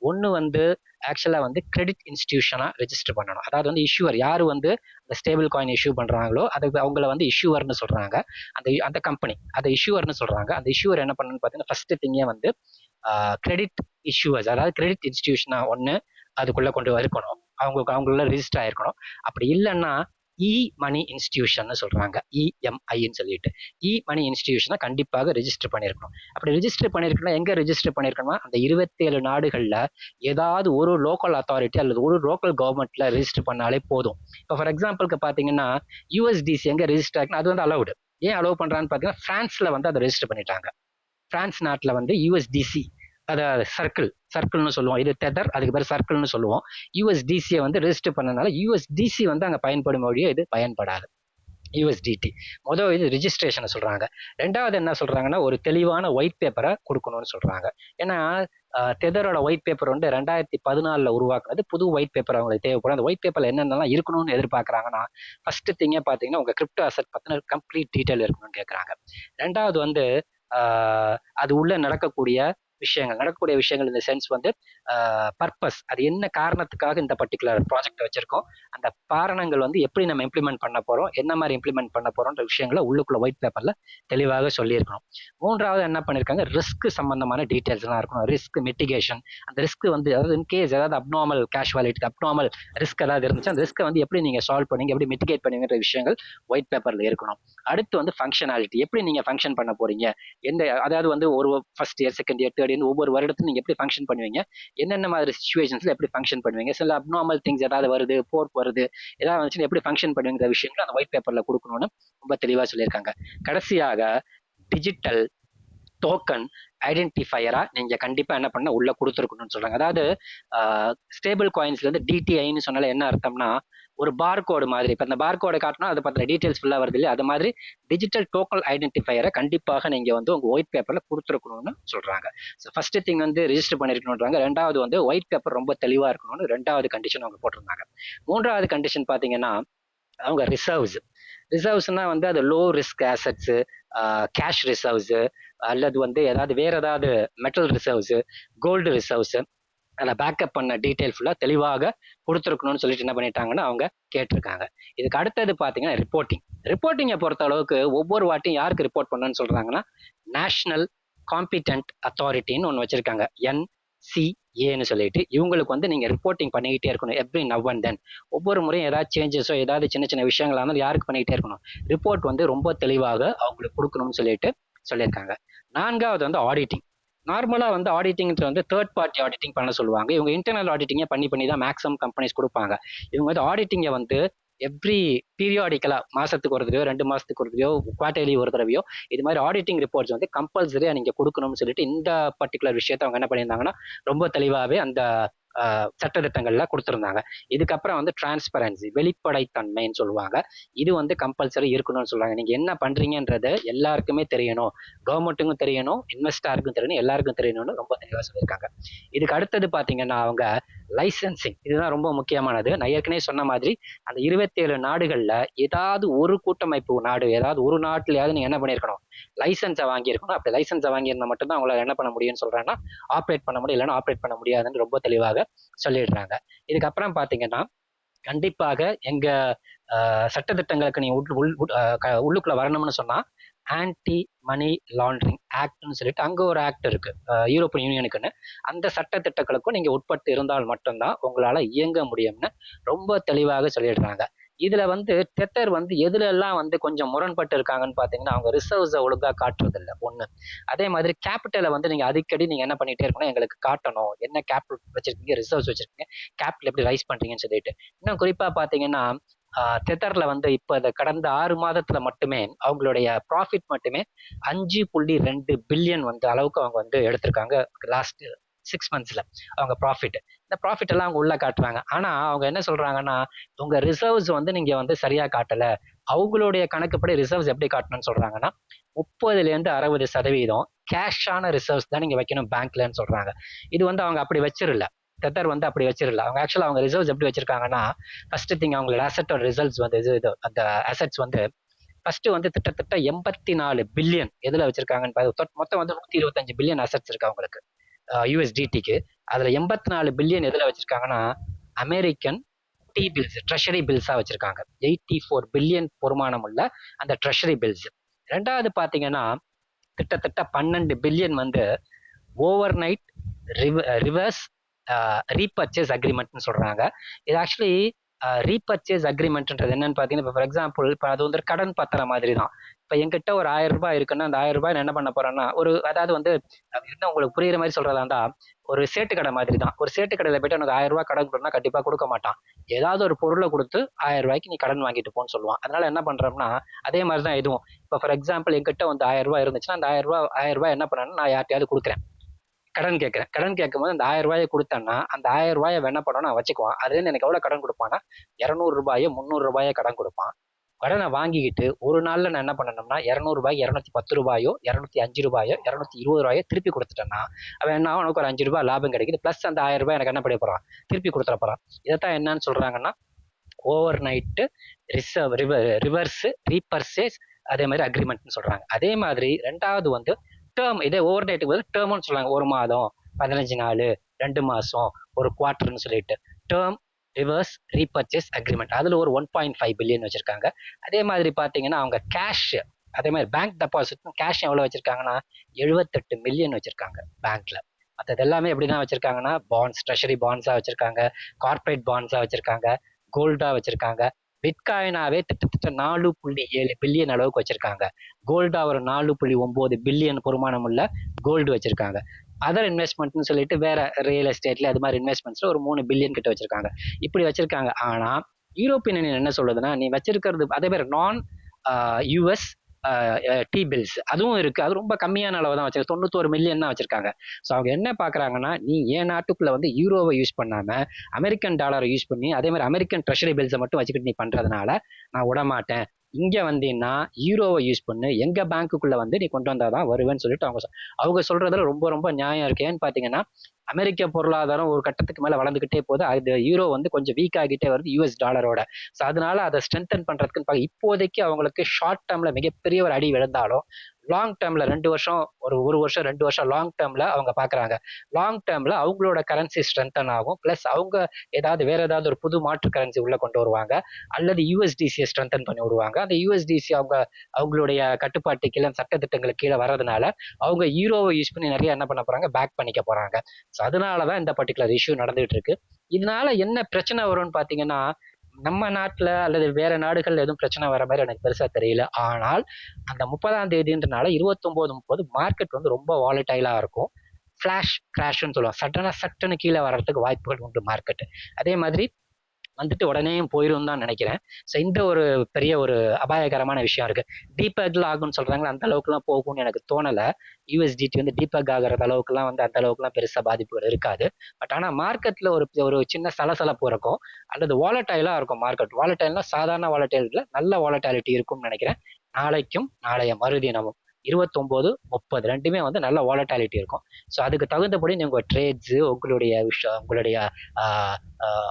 ஒன்று வந்து ஆக்சுவலா வந்து கிரெடிட் இன்ஸ்டிடியூஷனா ரெஜிஸ்டர் பண்ணணும். அதாவது வந்து இஷ்யூவர் யாரு வந்து அந்த ஸ்டேபிள் காயின் இஷ்யூ பண்றாங்களோ அதுக்கு அவங்கள வந்து இஷ்யூவர்னு சொல்றாங்க. அந்த கம்பெனி அதை இஷ்யூவர்னு சொல்றாங்க. அந்த இஷ்யூவர் என்ன பண்ணணும்னு பார்த்தீங்கன்னா ஃபர்ஸ்ட் திங்கே வந்து கிரெடிட் இஷ்யூவர்ஸ், அதாவது கிரெடிட் இன்ஸ்டிடியூஷனா ஒன்று அதுக்குள்ள கொண்டு இருக்கணும், அவங்கள ரெஜிஸ்டர் ஆயிருக்கணும். அப்படி இல்லைன்னா மணி இன்ஸ்டிடியூஷன் சொல்றாங்க, EMIன்னு சொல்லிட்டு. மணி இன்ஸ்டிடியூஷனை கண்டிப்பாக ரெஜிஸ்டர் பண்ணியிருக்கணும். அப்படி ரெஜிஸ்டர் பண்ணிருக்கணும் எங்க ரெஜிஸ்டர் பண்ணிருக்கணும்னா அந்த 27 நாடுகள்ல ஏதாவது ஒரு லோக்கல் அத்தாரிட்டி அல்லது ஒரு லோக்கல் கவர்மெண்ட்ல ரெஜிஸ்டர் பண்ணாலே போதும். இப்போ ஃபார் எக்ஸாம்பிளுக்கு பாத்தீங்கன்னா USDC எங்க ரெஜிஸ்டர் ஆகுனா அது வந்து அலௌடு. ஏன் அலோவ் பண்றான்னு பாத்தீங்கன்னா பிரான்ஸ்ல வந்து அதை ரெஜிஸ்டர் பண்ணிட்டாங்க. பிரான்ஸ் நாட்டுல வந்து USDC அதாவது சர்க்கிள்னு சொல்லுவோம், இது டெதர், அதுக்கு பேர் சர்க்கிள்னு சொல்லுவோம். USDC வந்து ரெஜிஸ்டர் பண்ணனால USDC வந்து அங்க பயன்படும் வழியோ இது பயன்படாது. USDT இது ரிஜிஸ்ட்ரேஷனை சொல்றாங்க. ரெண்டாவது என்ன சொல்றாங்கன்னா ஒரு தெளிவான ஒயிட் பேப்பரை கொடுக்கணும்னு சொல்றாங்க. ஏன்னா டெதரோட ஒயிட் பேப்பர் வந்து 2014 உருவாக்குனது. புது ஒயிட் பேப்பர் அவங்களுக்கு தேவைப்படும். அந்த ஒயிட் பேப்பர்ல என்னென்னலாம் இருக்கணும்னு எதிர்பார்க்கறாங்கன்னா ஃபர்ஸ்ட் திங்கே பாத்தீங்கன்னா உங்க கிரிப்டோ அசெட் பத்தின கம்ப்ளீட் டீடைல் இருக்கணும்னு கேட்கறாங்க. ரெண்டாவது வந்து அது உள்ள நடக்கக்கூடிய விஷயங்கள் இந்த சென்ஸ் வந்து பர்பஸ், அது என்ன காரணத்துக்காக இந்த பர்டிகுலர் ப்ராஜெக்ட் வச்சிருக்கோம், அந்த காரணங்கள் வந்து எப்படி நம்ம இம்ப்ளிமெண்ட் பண்ண போறோம், என்ன மாதிரி இம்ப்ளிமெண்ட் பண்ண போறோம்ன்ற விஷயங்களை உள்ளுக்குள்ள ஒயிட் பேப்பர்ல தெளிவாக சொல்லியிருக்கணும். மூன்றாவது என்ன பண்ணிருக்காங்க, ரிஸ்க் சம்பந்தமான டீடைல்ஸ் எல்லாம் இருக்கணும். ரிஸ்க் மிட்டிகேஷன், அந்த ரிஸ்க் வந்து அதாவது இன்கேஸ் ஏதாவது அப்நார்மல் கேஷுவாலிட்டி, அப்நார்மல் ரிஸ்க் ஏதாவது இருந்துச்சு அந்த ரிஸ்க்கை வந்து எப்படி நீங்க சால்வ் பண்ணீங்க, எப்படி மிட்டிகேட் பண்ணுங்கிற விஷயங்கள் ஒயிட் பேப்பர்ல இருக்கணும். அடுத்து வந்து ஃபங்க்ஷனாலிட்டி, எப்படி நீங்க ஃபங்க்ஷன் பண்ண போறீங்க, அதாவது வந்து ஒரு first year, second year, third எப்படி ஒவ்வொரு வருடத்துல நீங்க எப்படி ஃபங்க்ஷன் பண்ணுவீங்க, என்னென்ன மாதிரி சுச்சுவேஷன்ஸ்ல எப்படி ஃபங்க்ஷன் பண்ணுவீங்க, சில அப்நார்மல் திங்ஸ் ஏதாவது வருது, போர் வருது, ஏதாவது வந்துச்சுன்னா எப்படி ஃபங்க்ஷன் பண்ணுங்கிற விஷயங்கள் அந்த ஒயிட் பேப்பர்ல கொடுக்கணும்னு ரொம்ப தெளிவா சொல்லியிருக்காங்க. கடைசியாக டிஜிட்டல் டோக்கன் ஐடென்டிஃபையரா நீங்க கண்டிப்பா என்ன பண்ண உள்ள கொடுத்துருக்கணும்னு சொல்றாங்க. அதாவது ஸ்டேபிள் காயின்ஸ்ல இருந்து டிடிஐன்னு சொன்னால என்ன அர்த்தம்னா ஒரு பார்கோடு மாதிரி. இப்ப அந்த பார்கோடை காட்டினா அதை பத்தின டீடைல்ஸ் ஃபுல்லா வருது இல்லையா, அது மாதிரி டிஜிட்டல் டோக்கன் ஐடென்டிஃபையரை கண்டிப்பாக நீங்க வந்து உங்க ஒயிட் பேப்பர்ல கொடுத்துருக்கணும்னு சொல்றாங்க. ஸோ ஃபர்ஸ்ட் திங் வந்து ரிஜிஸ்டர் பண்ணிருக்கணும்ன்றாங்க. ரெண்டாவது வந்து ஒயிட் பேப்பர் ரொம்ப தெளிவா இருக்கணும்னு ரெண்டாவது கண்டிஷன் அவங்க போட்டிருந்தாங்க. மூன்றாவது கண்டிஷன் பாத்தீங்கன்னா அவங்க ரிசர்வ்ஸ்னா வந்து அது low risk assets, cash reserves, அல்லது வந்து ஏதாவது வேற ஏதாவது மெட்டல் ரிசர்வ்ஸ், கோல்டு ரிசர்வ்ஸ், அதில் பேக்கப் பண்ண டீட்டெயில் ஃபுல்லாக தெளிவாக கொடுத்துருக்கணும்னு சொல்லிட்டு என்ன பண்ணிட்டாங்கன்னா அவங்க கேட்டிருக்காங்க. இதுக்கு அடுத்தது பார்த்தீங்கன்னா ரிப்போர்ட்டிங்கை பொறுத்த அளவுக்கு ஒவ்வொரு வாட்டியும் யாருக்கு ரிப்போர்ட் பண்ணணும்னு சொல்றாங்கன்னா நேஷனல் காம்பிடென்ட் அத்தாரிட்டின்னு ஒன்று வச்சிருக்காங்க, NCAன்னு சொல்லிட்டு. இவங்களுக்கு வந்து நீங்க ரிப்போர்ட்டிங் பண்ணிக்கிட்டே இருக்கணும் எவ்ரி நவ் அண்ட் தென். ஒவ்வொரு முறையும் ஏதாவது சேஞ்சஸோ ஏதாவது சின்ன சின்ன விஷயங்களா இருந்தாலும் யாருக்கு பண்ணிக்கிட்டே இருக்கணும், ரிப்போர்ட் வந்து ரொம்ப தெளிவாக அவங்களுக்கு கொடுக்கணும்னு சொல்லிட்டு சொல்லியிருக்காங்க. நான்காவது வந்து ஆடிட்டிங். நார்மலா வந்து ஆடிட்டிங்கிறது வந்து தேர்ட் பார்ட்டி ஆடிட்டிங் பண்ண சொல்லுவாங்க. இவங்க இன்டர்னல் ஆடிட்டிங்கை பண்ணி தான் மேக்ஸிமம் கம்பெனிஸ் கொடுப்பாங்க. இவங்க வந்து ஆடிட்டிங்கை வந்து எவ்ரி பீரியாடிக்கலா, மாசத்துக்கு ஒரு தடவையோ 2 மாசத்துக்கு ஒரு தடவையோ குவார்டர்லி ஒரு தடவையோ இது மாதிரி ஆடிட்டிங் ரிப்போர்ட்ஸ் வந்து கம்பல்சரியா நீங்க கொடுக்கணும்னு சொல்லிட்டு இந்த பர்டிகுலர் விஷயத்தை அவங்க என்ன பண்ணியிருந்தாங்கன்னா ரொம்ப தெளிவாகவே அந்த சட்டத்திட்டங்கள்ல கொடுத்துருந்தாங்க. இதுக்கப்புறம் வந்து டிரான்ஸ்பரன்சி, வெளிப்படைத்தன்மைன்னு சொல்லுவாங்க. இது வந்து கம்பல்சரி இருக்கணும்னு சொல்றாங்க. நீங்க என்ன பண்றீங்கன்றது எல்லாருக்குமே தெரியணும், கவர்மெண்ட்டுக்கும் தெரியணும், இன்வெஸ்டாருக்கும் தெரியணும், எல்லாருக்கும் தெரியணும்னு ரொம்ப தெளிவா சொல்லியிருக்காங்க. இதுக்கு அடுத்தது பாத்தீங்கன்னா அவங்க லைசன்சிங், இதுதான் ரொம்ப முக்கியமானது. நான் ஏற்கனவே சொன்ன மாதிரி அந்த 27 நாடுகள்ல ஏதாவது ஒரு கூட்டமைப்பு நாடு, ஏதாவது ஒரு நாட்டிலேயாவது நீங்க என்ன பண்ணிருக்கணும், லைசன்ஸை வாங்கியிருக்கணும். அப்படி லைசன்ஸை வாங்கியிருந்தா மட்டும்தான் அவங்களால என்ன பண்ண முடியும்னு சொல்றாங்கன்னா ஆப்ரேட் பண்ண முடியும், இல்லைன்னா ஆப்ரேட் பண்ண முடியாதுன்னு ரொம்ப தெளிவாக சொல்லிடுறாங்க. இதுக்கப்புறம் பாத்தீங்கன்னா கண்டிப்பாக எங்க சட்டத்திட்டங்களுக்கு நீங்க உள்ளுக்குள்ள வரணும்னு சொன்னா ஆன்டி மணி லாண்டரிங் ஆக்ட்னு சொல்லிட்டு அங்க ஒரு ஆக்ட் இருக்கு யூரோப்பியன் யூனியனுக்குன்னு. அந்த சட்டத்திட்டங்களுக்கும் நீங்க உட்பட்டு இருந்தால் மட்டும்தான் உங்களால இயங்க முடியும்னு ரொம்ப தெளிவாக சொல்லிடுறாங்க. இதுல வந்து டெத்தர் வந்து எதுல எல்லாம் வந்து கொஞ்சம் முரண்பட்டு இருக்காங்கன்னு பாத்தீங்கன்னா அவங்க ரிசர்வ்ஸை ஒழுங்கா காட்டுறது இல்லை ஒண்ணு. அதே மாதிரி கேபிட்டலை வந்து நீங்க அடிக்கடி நீங்க என்ன பண்ணிட்டே இருக்கணும், எங்களுக்கு காட்டணும் என்ன கேபிட்டல் வச்சிருக்கீங்க, ரிசர்வ்ஸ் வச்சிருக்கீங்க, கேபிட்டல் எப்படி ரைஸ் பண்றீங்கன்னு சொல்லிட்டு. இன்னும் குறிப்பா பாத்தீங்கன்னா டெத்தர்ல வந்து இப்ப இந்த கடந்த 6 மாதத்துல மட்டுமே அவங்களுடைய ப்ராஃபிட் மட்டுமே 5.2 பில்லியன் வந்து அளவுக்கு அவங்க வந்து எடுத்திருக்காங்க லாஸ்ட் 6 monthsல அவங்க ப்ராஃபிட். இந்த ப்ராஃபிட் எல்லாம் அவங்க உள்ள காட்டுறாங்க. ஆனா அவங்க என்ன சொல்றாங்கன்னா உங்க ரிசர்வ்ஸ் வந்து நீங்க வந்து சரியா காட்டல, அவங்களுடைய கணக்குப்படி ரிசர்வ்ஸ் எப்படி காட்டணும்னு சொல்றாங்கன்னா 30% கேஷான ரிசர்வ்ஸ் தான் நீங்க வைக்கணும் பேங்க்லன்னு சொல்றாங்க. இது வந்து அவங்க அப்படி வச்சிரல, டெத்தர் வந்து அப்படி வச்சிரல. அவங்க ஆக்சுவலா அவங்க ரிசர்வ்ஸ் எப்படி வச்சிருக்காங்கன்னா ஃபர்ஸ்ட் திங் அவங்களோட அசெட்டோட ரிசல்ட்ஸ் வந்து இது அந்த அசெட்ஸ் வந்து ஃபர்ஸ்ட் வந்து கிட்டத்தட்ட 84 பில்லியன் எதுல வச்சிருக்காங்கன்னு மொத்தம் வந்து 125 பில்லியன் அசெட்ஸ் இருக்கு அவங்களுக்கு USDTக்கு. அதுல 84 பில்லியன் எதுல வச்சிருக்காங்கன்னா American D bills, treasury Bhilsa வச்சிருக்காங்க. 84 பில்லியன் பொறுமானம் உள்ள அந்த ட்ரெஷரி பில்ஸ். ரெண்டாவது பாத்தீங்கன்னா கிட்டத்தட்ட 12 பில்லியன் வந்து ஓவர் நைட் ரிவர்ஸ் ரீபர்ச்சேஸ் அக்ரிமெண்ட்னு சொல்றாங்க. இது ஆக்சுவலி ரீபர்ச்சேஸ் அக்ரிமெண்ட்ன்றது என்னன்னு பாத்தீங்கன்னா இப்போ ஃபார் எக்ஸாம்பிள் இப்போ அது வந்து கடன் பத்திரம் மாதிரி தான். இப்போ என்கிட்ட ஒரு 1000 ரூபாய் இருக்குன்னா அந்த 1000 ரூபாய் நான் என்ன பண்ண போறேன்னா ஒரு அதாவது வந்து என்ன உங்களுக்கு புரியுற மாதிரி சொல்றதா இருந்தா ஒரு சேட்டு கடை மாதிரி தான். ஒரு சேட்டு கடையில போயிட்டு எனக்கு 1000 ரூபாய் கடன் கொடுனா கண்டிப்பா கொடுக்க மாட்டான். ஏதாவது ஒரு பொருளை கொடுத்து 1000 ரூபாய்க்கு நீ கடன் வாங்கிட்டு போன்னு சொல்லுவான். அதனால என்ன பண்றோம்னா அதே மாதிரி தான் இதுவும். இப்போ ஃபார் எக்ஸாம்பிள் என்கிட்ட வந்து 1000 ரூபாய் இருந்துச்சுன்னா அந்த 1000 ரூபாய் என்ன பண்ணேன்னா நான் யார்ட்டையாவது கொடுக்குறேன், கடன் கேட்கறேன். கடன் கேட்கும்போது அந்த 1000 ரூபாயை கொடுத்தேன்னா அந்த 1000 ரூபாயை என்ன பண்ணணும் நான் வச்சுக்குவான். அதுல இருந்து எனக்கு எவ்வளவு கடன் கொடுப்பான்னா 200 ரூபாயோ 300 ரூபாயோ கடன் கொடுப்பான். கடனை வாங்கிக்கிட்டு ஒரு நாள்ல நான் என்ன பண்ணணும்னா 200 ரூபாய் 210 ரூபாயோ 205 ரூபாயோ 220 ரூபாயோ திருப்பி கொடுத்துட்டேன்னா அவன் என்ன அவனுக்கு ஒரு 5 ரூபாய் லாபம் கிடைக்குது. பிளஸ் அந்த 1000 ரூபாய் எனக்கு என்ன பண்ண போறான், திருப்பி கொடுத்துட போறான். இதைத்தான் என்னன்னு சொல்றாங்கன்னா ஓவர் நைட்டு ரிவர்ஸ் ரீபர்சேஸ் அதே மாதிரி அக்ரிமெண்ட்னு சொல்றாங்க. அதே மாதிரி ரெண்டாவது வந்து டேர்ம், இதே ஓவர் நைட்டுக்கு வந்து டேர்ம்னு சொல்றாங்க. 1 மாதம் 15 நாள் 2 மாசம் ஒரு குவார்டர்னு சொல்லிட்டு டேர்ம் ரிவர்ஸ் ரீபர்ச்சேஸ் அக்ரிமெண்ட். அதுல ஒரு 1.5 பில்லியன் வச்சிருக்காங்க. அதே மாதிரி பாத்தீங்கன்னா அவங்க கேஷ், அதே மாதிரி பேங்க் டெபாசிட் கேஷ் எவ்வளவு வச்சிருக்காங்கன்னா 78 மில்லியன் வச்சிருக்காங்க பேங்க்ல. மற்றது எல்லாமே எப்படிதான் வச்சிருக்காங்கன்னா பாண்ட்ஸ், ட்ரெஷரி பாண்ட்ஸா வச்சிருக்காங்க, கார்பரேட் பாண்ட்ஸா வச்சிருக்காங்க, கோல்டா வச்சிருக்காங்க. பிட்காயினாவே கிட்டத்தட்ட 4.7 பில்லியன் அளவுக்கு வச்சிருக்காங்க. கோல்டா ஒரு 4.9 பில்லியன் பொறுமானம் உள்ள கோல்டு வச்சிருக்காங்க. அதர் இன்வெஸ்ட்மெண்ட்னு சொல்லிட்டு வேற ரியல் எஸ்டேட்ல அது மாதிரி இன்வெஸ்ட்மெண்ட்ஸ்ல ஒரு 3 பில்லியன் கிட்ட வச்சிருக்காங்க. இப்படி வச்சிருக்காங்க. ஆனா யூரோப்பியன் யூனியன் என்ன சொல்லுதுன்னா, நீ வச்சிருக்கிறது அதே மாதிரி நான் யூஎஸ் டி பில்ஸ் அதுவும் இருக்கு. அது ரொம்ப கம்மியான அளவு தான் வச்சிருக்காங்க. 91 மில்லியன் தான் வச்சிருக்காங்க. ஸோ அவங்க என்ன பாக்குறாங்கன்னா, நீ என் நாட்டுக்குள்ள வந்து யூரோவை யூஸ் பண்ணாம அமெரிக்கன் டாலரை யூஸ் பண்ணி அதே மாதிரி அமெரிக்கன் ட்ரெஷரி பில்ஸை மட்டும் வச்சுக்கிட்டு நீ பண்றதுனால நான் விட மாட்டேன். இங்க வந்தீங்கன்னா யூரோவை யூஸ் பண்ணு, எங்க பேங்க்குள்ள வந்து நீ கொண்டு வந்தாதான் வருவேன்னு சொல்லிட்டு அவங்க சொல்றதுல ரொம்ப ரொம்ப நியாயம் இருக்கு. ஏன்னு பாத்தீங்கன்னா, அமெரிக்க பொருளாதாரம் ஒரு கட்டத்துக்கு மேல வளர்ந்துகிட்டே போகுது. அது யூரோ வந்து கொஞ்சம் வீக் ஆகிட்டே வருது யூஎஸ் டாலரோட. ஸோ அதனால அதை ஸ்ட்ரென்தன் பண்றதுக்கு இப்போதைக்கு அவங்களுக்கு ஷார்ட் டேர்ம்ல மிகப்பெரிய ஒரு அடி விழுந்தாலும் லாங் டேர்ம்ல 2 வருஷம் ஒரு வருஷம் 2 வருஷம் லாங் டேர்ம்ல அவங்க பாக்குறாங்க. லாங் டேர்ம்ல அவங்களோட கரன்சி ஸ்ட்ரென்தன் ஆகும். பிளஸ் அவங்க வேற ஏதாவது ஒரு புது மாற்று கரன்சி உள்ள கொண்டு வருவாங்க, அல்லது யூஎஸ்டிசியை ஸ்ட்ரென்தன் பண்ணி விடுவாங்க. அந்த யூஎஸ்டிசி அவங்களுடைய கட்டுப்பாட்டு கீழே சட்டத்திட்டங்களுக்கு கீழே வர்றதுனால அவங்க யூரோவை யூஸ் பண்ணி நிறைய என்ன பண்ண போறாங்க, பேக் பண்ணிக்க போறாங்க. ஸோ அதனாலதான் இந்த பர்டிகுலர் இஷ்யூ நடந்துட்டு இருக்கு. இதனால என்ன பிரச்சனை வரும்னு பாத்தீங்கன்னா, நம்ம நாட்டுல அல்லது வேற நாடுகள்ல எதுவும் பிரச்சனை வர மாதிரி எனக்கு பெருசா தெரியல. ஆனால் அந்த 30ஆம் தேதின்றனால 29, 30 மார்க்கெட் வந்து ரொம்ப வாலடைலா இருக்கும். ஃபிளாஷ் கிராஷ்னு சொல்லுவோம். சட்டுன்னு கீழே வர்றதுக்கு வாய்ப்புகள் உண்டு மார்க்கெட். அதே மாதிரி வந்துட்டு உடனே போயிரும் தான் நினைக்கிறேன். ஸோ இந்த ஒரு பெரிய ஒரு அபாயகரமான விஷயம் இருக்கு. டீபேக்ல ஆகும்னு சொல்றாங்க, அந்த அளவுக்குலாம் போகும்னு எனக்கு தோணல. யூஎஸ்டிடி வந்து டீபேக் ஆகிற அளவுக்குலாம் வந்து அந்த அளவுக்குலாம் பெருசா பாதிப்புகள் இருக்காது. பட் ஆனா மார்க்கெட்ல ஒரு சின்ன சலசலப்பு இருக்கும், அல்லது வாலடைலா இருக்கும் மார்க்கெட். வாலடைல்னா சாதாரண வாலடைல் இல்ல, நல்ல வாலட்டாலிட்டி இருக்கும்னு நினைக்கிறேன். நாளைக்கும் நாளைய மறுதினமும் 29, 30 ரெண்டுமே வந்து நல்ல வாலட்டாலிட்டி இருக்கும். ஸோ அதுக்கு தகுந்தபடி நீங்க ட்ரேட்ஸ், உங்களுடைய விஷயம், உங்களுடைய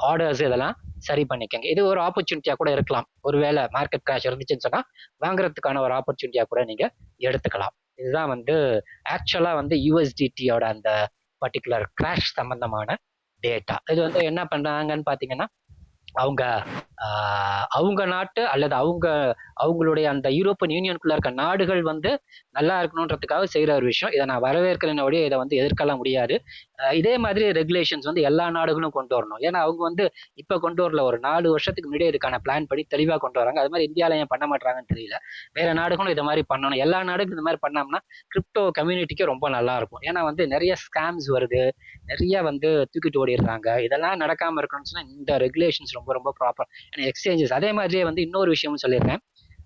ஆர்டர்ஸ் இதெல்லாம் சரி பண்ணிக்கங்க. இது ஒரு ஆப்பர்ச்சுனிட்டியா கூட இருக்கலாம். ஒருவேளை மார்க்கெட் கிராஷ் இருந்துச்சுன்னு சொன்னா வாங்குறதுக்கான ஒரு ஆப்பர்ச்சுனிட்டியா கூட நீங்க எடுத்துக்கலாம். இதுதான் வந்து ஆக்சுவலா வந்து யூஎஸ்டிடியோட அந்த பர்டிகுலர் கிராஷ் சம்பந்தமான டேட்டா. இது வந்து என்ன பண்றாங்கன்னு பாத்தீங்கன்னா, அவங்க நாட்டு அல்லது அவங்களுடைய அந்த யூரோப்பியன் யூனியனுக்குள்ள இருக்க நாடுகள் வந்து நல்லா இருக்கணுன்றதுக்காக செய்யற ஒரு விஷயம். இதை நான் வரவேற்கிறேன், இதை வந்து எதிர்க்கலாம் முடியாது. இதே மாதிரி ரெகுலேஷன்ஸ் வந்து எல்லா நாடுகளும் கொண்டு வரணும். ஏன்னா அவங்க வந்து இப்ப கொண்டு வரல, ஒரு 4 வருஷத்துக்கு முன்னாடியே இதுக்கான பிளான் படி தெளிவா கொண்டு வராங்க. அது மாதிரி இந்தியால ஏன் பண்ண மாட்டாங்கன்னு தெரியல. வேற நாடுகளும் இது மாதிரி பண்ணணும். எல்லா நாடுகளும் இந்த மாதிரி பண்ணோம்னா கிரிப்டோ கம்யூனிட்டிக்கு ரொம்ப நல்லா இருக்கும். ஏன்னா வந்து நிறைய ஸ்கேம்ஸ் வருது, நிறைய வந்து தூக்கிட்டு ஓடிடுறாங்க. இதெல்லாம் நடக்காம இருக்கணும்னு சொன்னா இந்த ரெகுலேஷன்ஸ் ரொம்ப ரொம்ப ப்ராப்பர். எக்ஸ்சேஞ்சஸ் அதே மாதிரியே வந்து இன்னொரு விஷயமும் சொல்லியிருக்கேன்.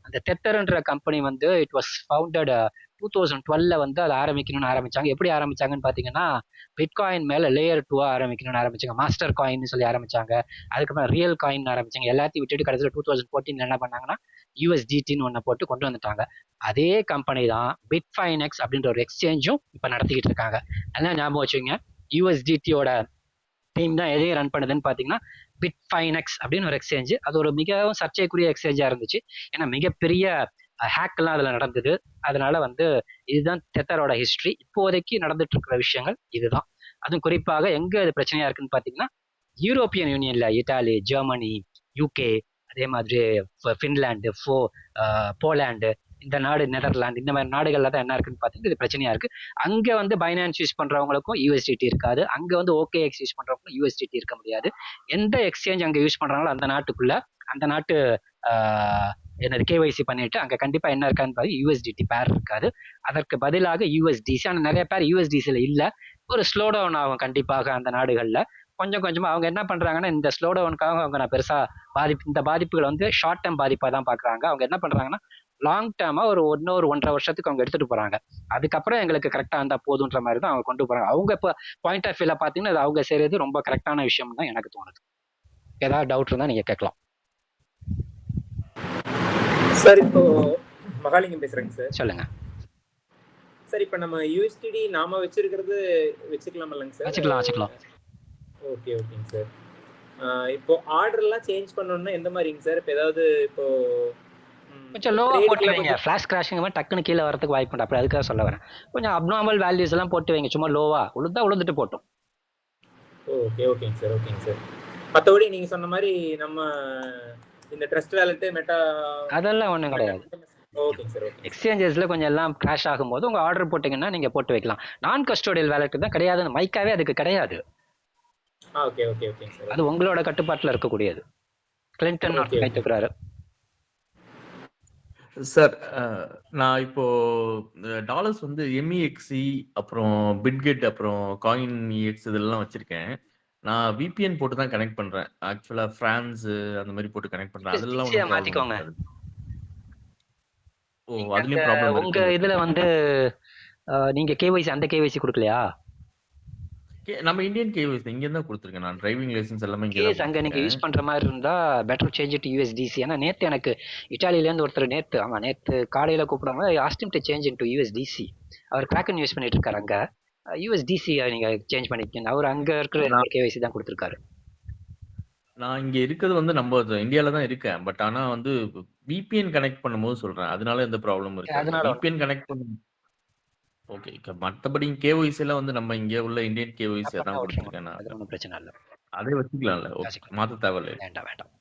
அந்த தெத்தர்ன்ற கம்பெனி வந்து இட் வாஸ் ஃபவுண்டட் 2012 வந்து அதை ஆரம்பிச்சாங்க. எப்படி ஆரம்பிச்சாங்கன்னு பாத்தீங்கன்னா, பிட்காயின் மேல லேயர் 2 ஆரம்பிக்கணும்னு ஆரம்பிச்சாங்க. மாஸ்டர் காயின் சொல்லி ஆரம்பிச்சாங்க. அதுக்கப்புறம் ரியல் காயின் ஆரம்பிச்சாங்க. எல்லாத்தையும் விட்டுட்டு கடைசியில் 2014 என்ன பண்ணாங்கன்னா யூஎஸ்டிடின்னு ஒன்ன போட்டு கொண்டு வந்துட்டாங்க. அதே கம்பெனி தான் பிட்ஃபைனெக்ஸ் அப்படின்ற ஒரு எக்ஸ்சேஞ்சும் இப்ப நடத்திக்கிட்டு இருக்காங்க. நல்லா ஞாபகம் வச்சுங்க, யூஎஸ்டிடியோட டீம் தான் எதையும் ரன் பண்ணுதுன்னு பாத்தீங்கன்னா பிட்ஃபைனெக்ஸ் அப்படின்னு ஒரு எக்ஸ்சேஞ்ச். அது ஒரு மிகவும் சர்ச்சைக்குரிய எக்ஸ்சேஞ்சா இருந்துச்சு. ஏன்னா மிகப்பெரிய ஹேக்கெல்லாம் அதுல நடந்தது. அதனால வந்து இதுதான் தெத்தரோட ஹிஸ்டரி. இப்போதைக்கு நடந்துட்டு இருக்கிற விஷயங்கள் இதுதான். அதுவும் குறிப்பாக எங்க இது பிரச்சனையா இருக்குன்னு பாத்தீங்கன்னா, யூரோப்பியன் யூனியன்ல இட்டாலி, ஜெர்மனி, யூகே, அதே மாதிரி பின்லாந்து, போலாந்து, இந்த நாடு நெதர்லாந்து, இந்த மாதிரி நாடுகள்ல தான் என்ன இருக்குன்னு பாத்தீங்கன்னா இது பிரச்சனையா இருக்கு. அங்க வந்து பைனான்ஸ் யூஸ் பண்றவங்களுக்கும் யூஎஸ்டிடி இருக்காது. அங்க வந்து ஓகேஎக்ஸ் யூஸ் பண்றவங்களுக்கும் யூஎஸ்டிடி இருக்க முடியாது. எந்த எக்ஸ்சேஞ்ச் அங்க யூஸ் பண்றாங்களோ அந்த நாட்டுக்குள்ள அந்த நாட்டு என்னது கேஒய்சி பண்ணிட்டு அங்க கண்டிப்பா என்ன இருக்கான்னு பாரு, யூஎஸ்டிடி பேர் இருக்காது. அதற்கு பதிலாக யூஎஸ்டிசி. ஆனா நிறைய பேர் யூஎஸ்டிசில இல்ல. ஒரு ஸ்லோ டவுன் ஆகும் கண்டிப்பாக அந்த நாடுகள்ல. கொஞ்சம் கொஞ்சமா அவங்க என்ன பண்றாங்கன்னா, இந்த ஸ்லோ டவுனுக்காக அவங்க நான் பெருசா இந்த பாதிப்புகள் வந்து ஷார்ட் டேர்ம் பாதிப்பா தான் பாக்குறாங்க. அவங்க என்ன பண்றாங்கன்னா, லாங் டேர்மா ஒரு 1.5 வருஷத்துக்கு அவங்க எடுத்துட்டு போறாங்க. அதுக்கப்புறம் எங்களுக்கு கரெக்டா இருந்தா போதுன்ற மாதிரி தான் அவங்க கொண்டு போறாங்க. அவங்க இப்போ பாயிண்ட் ஆஃப் வியூல பாத்தீங்கன்னா அது அவங்க செய்யறது ரொம்ப கரெக்டான விஷயம் தான் எனக்கு தோணுது. ஏதாவது டவுட் இருந்தா நீங்க கேட்கலாம் சார். இப்போ மகாலிங்கம் பேசுறேங்க சார். சொல்லுங்க சார். இப்போ நம்ம யூஎஸ்டிடி நாம வச்சுக்கலாம் இல்லைங்க சார்? வச்சுக்கலாம். ஓகே ஓகேங்க சார். இப்போ ஆர்டர்லாம் சேஞ்ச் பண்ணணும்னா எந்த மாதிரிங்க சார்? இப்போ ஏதாவது இப்போ கொஞ்சம் லோவா போட்டு வைங்க. ஃபிளாஷ் கிராஷிங் மாதிரி டக்குன்னு கீழே வரதுக்கு வாய்ப்பு உண்டு. அப்படி அதுக்காக சொல்ல வரேன். கொஞ்சம் அப்நார்மல் வேல்யூஸ் எல்லாம் போட்டு வைங்க. சும்மா லோவா உளுந்துட்டு போட்டோம். ஓகேங்க சார். மற்றபடி நீங்க சொன்ன மாதிரி நம்ம இந்த ட்ரஸ்ட் வாலெட், மெட்டா அதெல்லாம் ஒண்ணும் கிடையாது. ஓகேங்க சார். எக்ஸ்சேஞ்சஸ்ல கொஞ்சம் எல்லாம் கிராஷ் ஆகும்போது உங்க ஆர்டர் போட்டீங்கன்னா நீங்க போட்டு வைக்கலாம். நான் கஸ்டோடியல் வேலெட் தான் கிடையாது. மைக்காவே அதுக்கு கிடையாது. ஓகேங்க சார். அது உங்களோட கட்டுப்பாட்டுல இருக்கக்கூடியது. கிளின்டன் வைத்துக்கிறாரு. சார் நான் இப்போ டாலர்ஸ் வந்து MEXC அப்புறம் பிட்கெட் அப்புறம் காயின் EX இதெல்லாம் வச்சிருக்கேன். நான் VPN போட்டு தான் கனெக்ட் பண்றேன். ஆக்சுவலா பிரான்ஸ் அந்த மாதிரி போட்டு கனெக்ட் பண்றேன். அதெல்லாம் ஈஸியா ஒன்றும் ப்ராப்ளம் மாத்திக்கோங்க. இருக்காது. ஓ நீங்க அதுலயும் அந்த ப்ராப்ளம் உங்க இருக்கு. இதுல வந்து நீங்க KYC அந்த KYC கொடுக்கலையா? நம்ம இந்தியன் KYC இங்க தான் கொடுத்துருக்கேன். நான் டிரைவிங் லைசன்ஸ் எல்லாமே இங்க தான் கேஸ் அங்க நீங்க கொடுத்துருக்கேன். யூஸ் பண்ற மாதிரி இருந்தா பெட்டர் சேஞ்ச் டு USDC. ஏன்னா நேத்து எனக்கு இட்டாலியில இருந்து ஒருத்தர் நேத்து காலையில கூப்பிடுவாங்க asked to change in to USDC. அவர் கிராக்கன் யூஸ் பண்ணிட்டு இருக்காரு அங்க. USDC நீங்க சேஞ்ச் பண்ணிக்கணும். அவர் அங்க இருக்கிற KYC தான் கொடுத்துருக்காரு. நான் இங்க இருக்கிறது வந்து நம்ம இந்தியால தான் இருக்கேன். பட் ஆனா வந்து VPN கனெக்ட் பண்ணும்போது சொல்றேன். அதனால எந்த ப்ராப்ளமும் இருக்காது. அதனால VPN கனெக்ட் பண்ண ஓகே. மத்தபடி KYC எல்லாம் வந்து நம்ம இங்க உள்ள இந்தியன் KYC தான் கொடுத்துருக்கேன் நான். அது ஒன்றும் பிரச்சனை இல்லை. அதே வச்சுக்கலாம்ல. ஓகே. மாத்த தேவையில்ல. வேண்டாம்.